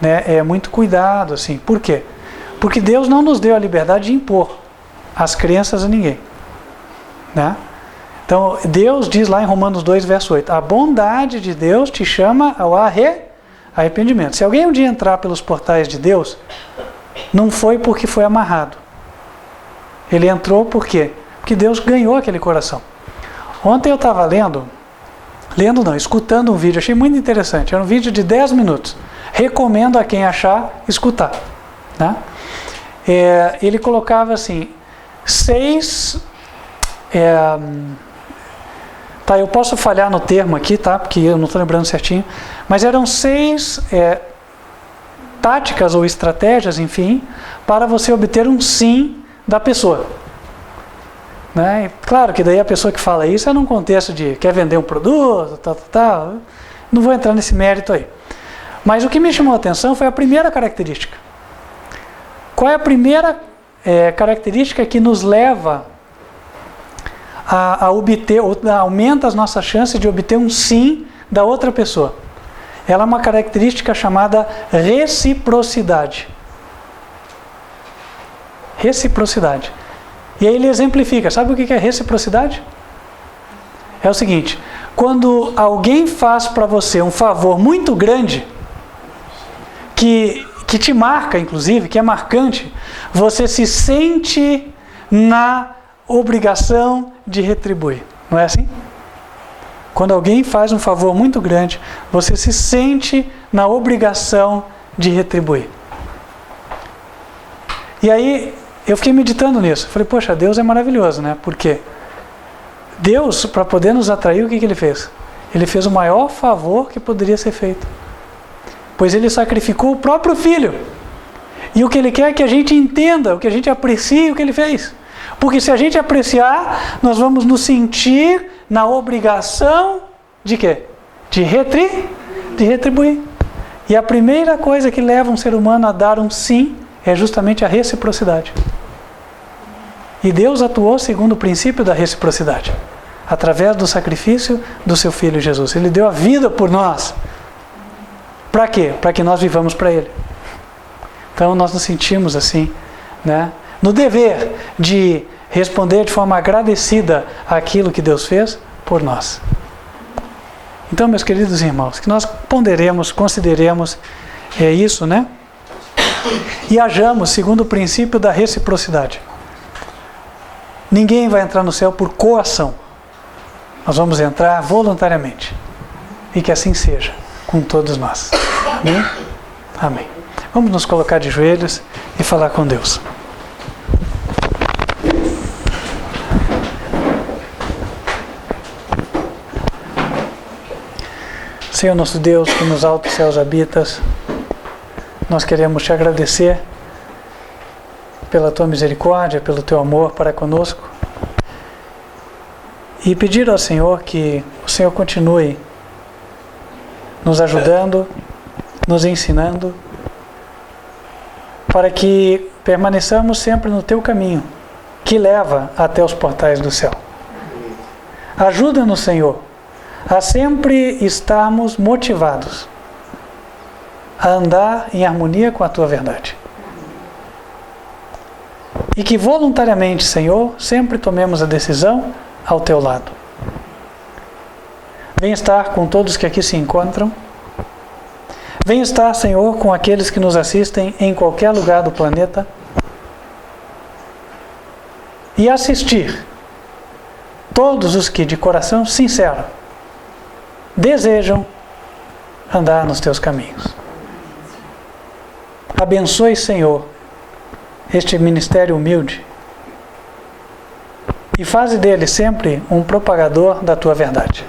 né? Muito cuidado, assim. Por quê? Porque Deus não nos deu a liberdade de impor as crenças a ninguém. Né? Então, Deus diz lá em Romanos 2, verso 8, a bondade de Deus te chama ao arrependimento. Se alguém um dia entrar pelos portais de Deus, não foi porque foi amarrado. Ele entrou por quê? Porque Deus ganhou aquele coração. Ontem eu estava escutando um vídeo, achei muito interessante, era um vídeo de 10 minutos. Recomendo a quem achar escutar. Né? Ele colocava assim, 6... Tá, eu posso falhar no termo aqui, tá? Porque eu não estou lembrando certinho. Mas eram 6 táticas ou estratégias, enfim, para você obter um sim da pessoa. Né? E claro que daí a pessoa que fala isso é num contexto de quer vender um produto, tal. Não vou entrar nesse mérito aí. Mas o que me chamou a atenção foi a primeira característica. Qual é a primeira característica que nos leva a obter, ou aumenta as nossas chances de obter um sim da outra pessoa? Ela é uma característica chamada reciprocidade. Reciprocidade. E aí ele exemplifica. Sabe o que é reciprocidade? É o seguinte: quando alguém faz para você um favor muito grande, que te marca, inclusive, que é marcante, você se sente na obrigação de retribuir. Não é assim? Quando alguém faz um favor muito grande, você se sente na obrigação de retribuir. E aí, eu fiquei meditando nisso. Falei, poxa, Deus é maravilhoso, né? Por quê? Deus, para poder nos atrair, o que ele fez? Ele fez o maior favor que poderia ser feito. Pois ele sacrificou o próprio Filho. E o que ele quer é que a gente entenda, o que a gente aprecie o que ele fez. Porque se a gente apreciar, nós vamos nos sentir na obrigação de quê? De retribuir. E a primeira coisa que leva um ser humano a dar um sim é justamente a reciprocidade. E Deus atuou segundo o princípio da reciprocidade, através do sacrifício do seu Filho Jesus. Ele deu a vida por nós. Para quê? Para que nós vivamos para Ele. Então nós nos sentimos assim, né? No dever de responder de forma agradecida àquilo que Deus fez por nós. Então, meus queridos irmãos, que nós ponderemos, consideremos isso, né? E hajamos segundo o princípio da reciprocidade. Ninguém vai entrar no céu por coação. Nós vamos entrar voluntariamente. E que assim seja com todos nós. Amém? Amém. Vamos nos colocar de joelhos e falar com Deus. Senhor nosso Deus, que nos altos céus habitas, nós queremos te agradecer pela tua misericórdia, pelo teu amor para conosco e pedir ao Senhor que o Senhor continue nos ajudando, nos ensinando, para que permaneçamos sempre no teu caminho, que leva até os portais do céu. Ajuda-nos, Senhor, a sempre estarmos motivados a andar em harmonia com a tua verdade. E que voluntariamente, Senhor, sempre tomemos a decisão ao teu lado. Vem estar com todos que aqui se encontram. Vem estar, Senhor, com aqueles que nos assistem em qualquer lugar do planeta. E assistir todos os que de coração sincero desejam andar nos teus caminhos. Abençoe, Senhor, este ministério humilde e faze dele sempre um propagador da tua verdade.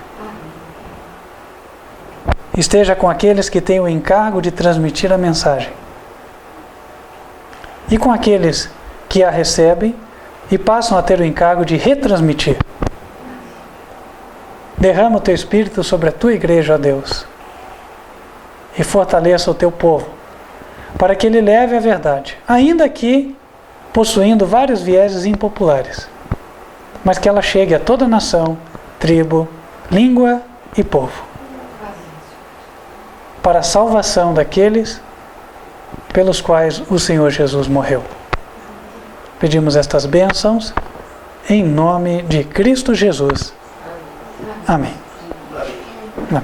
Esteja com aqueles que têm o encargo de transmitir a mensagem e com aqueles que a recebem e passam a ter o encargo de retransmitir. Derrama o teu Espírito sobre a tua igreja, ó Deus, e fortaleça o teu povo, para que ele leve a verdade, ainda que possuindo vários vieses impopulares, mas que ela chegue a toda nação, tribo, língua e povo, para a salvação daqueles pelos quais o Senhor Jesus morreu. Pedimos estas bênçãos em nome de Cristo Jesus. Amém. Amém.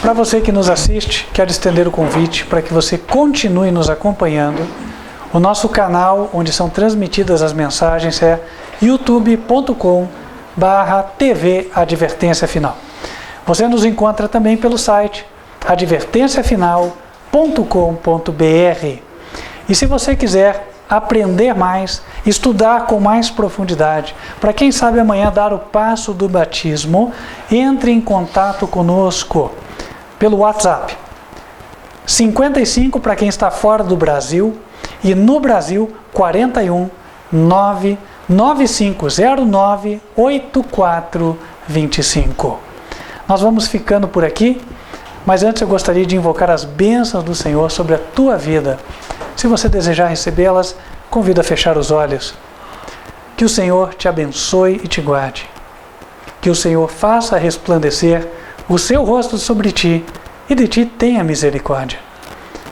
Para você que nos assiste, quero estender o convite para que você continue nos acompanhando. O nosso canal, onde são transmitidas as mensagens, é youtube.com/TV Advertência Final. Você nos encontra também pelo site advertenciafinal.com.br. E se você quiser aprender mais, estudar com mais profundidade, para quem sabe amanhã dar o passo do batismo, entre em contato conosco pelo WhatsApp. 55 para quem está fora do Brasil e no Brasil 41 99509 8425. Nós vamos ficando por aqui, mas antes eu gostaria de invocar as bênçãos do Senhor sobre a tua vida. Se você desejar recebê-las, convido a fechar os olhos. Que o Senhor te abençoe e te guarde. Que o Senhor faça resplandecer o seu rosto sobre ti e de ti tenha misericórdia.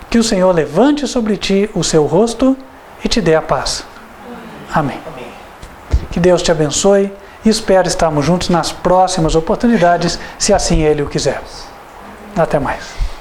Que o Senhor levante sobre ti o seu rosto e te dê a paz. Amém. Que Deus te abençoe e espero estarmos juntos nas próximas oportunidades, se assim Ele o quiser. Até mais.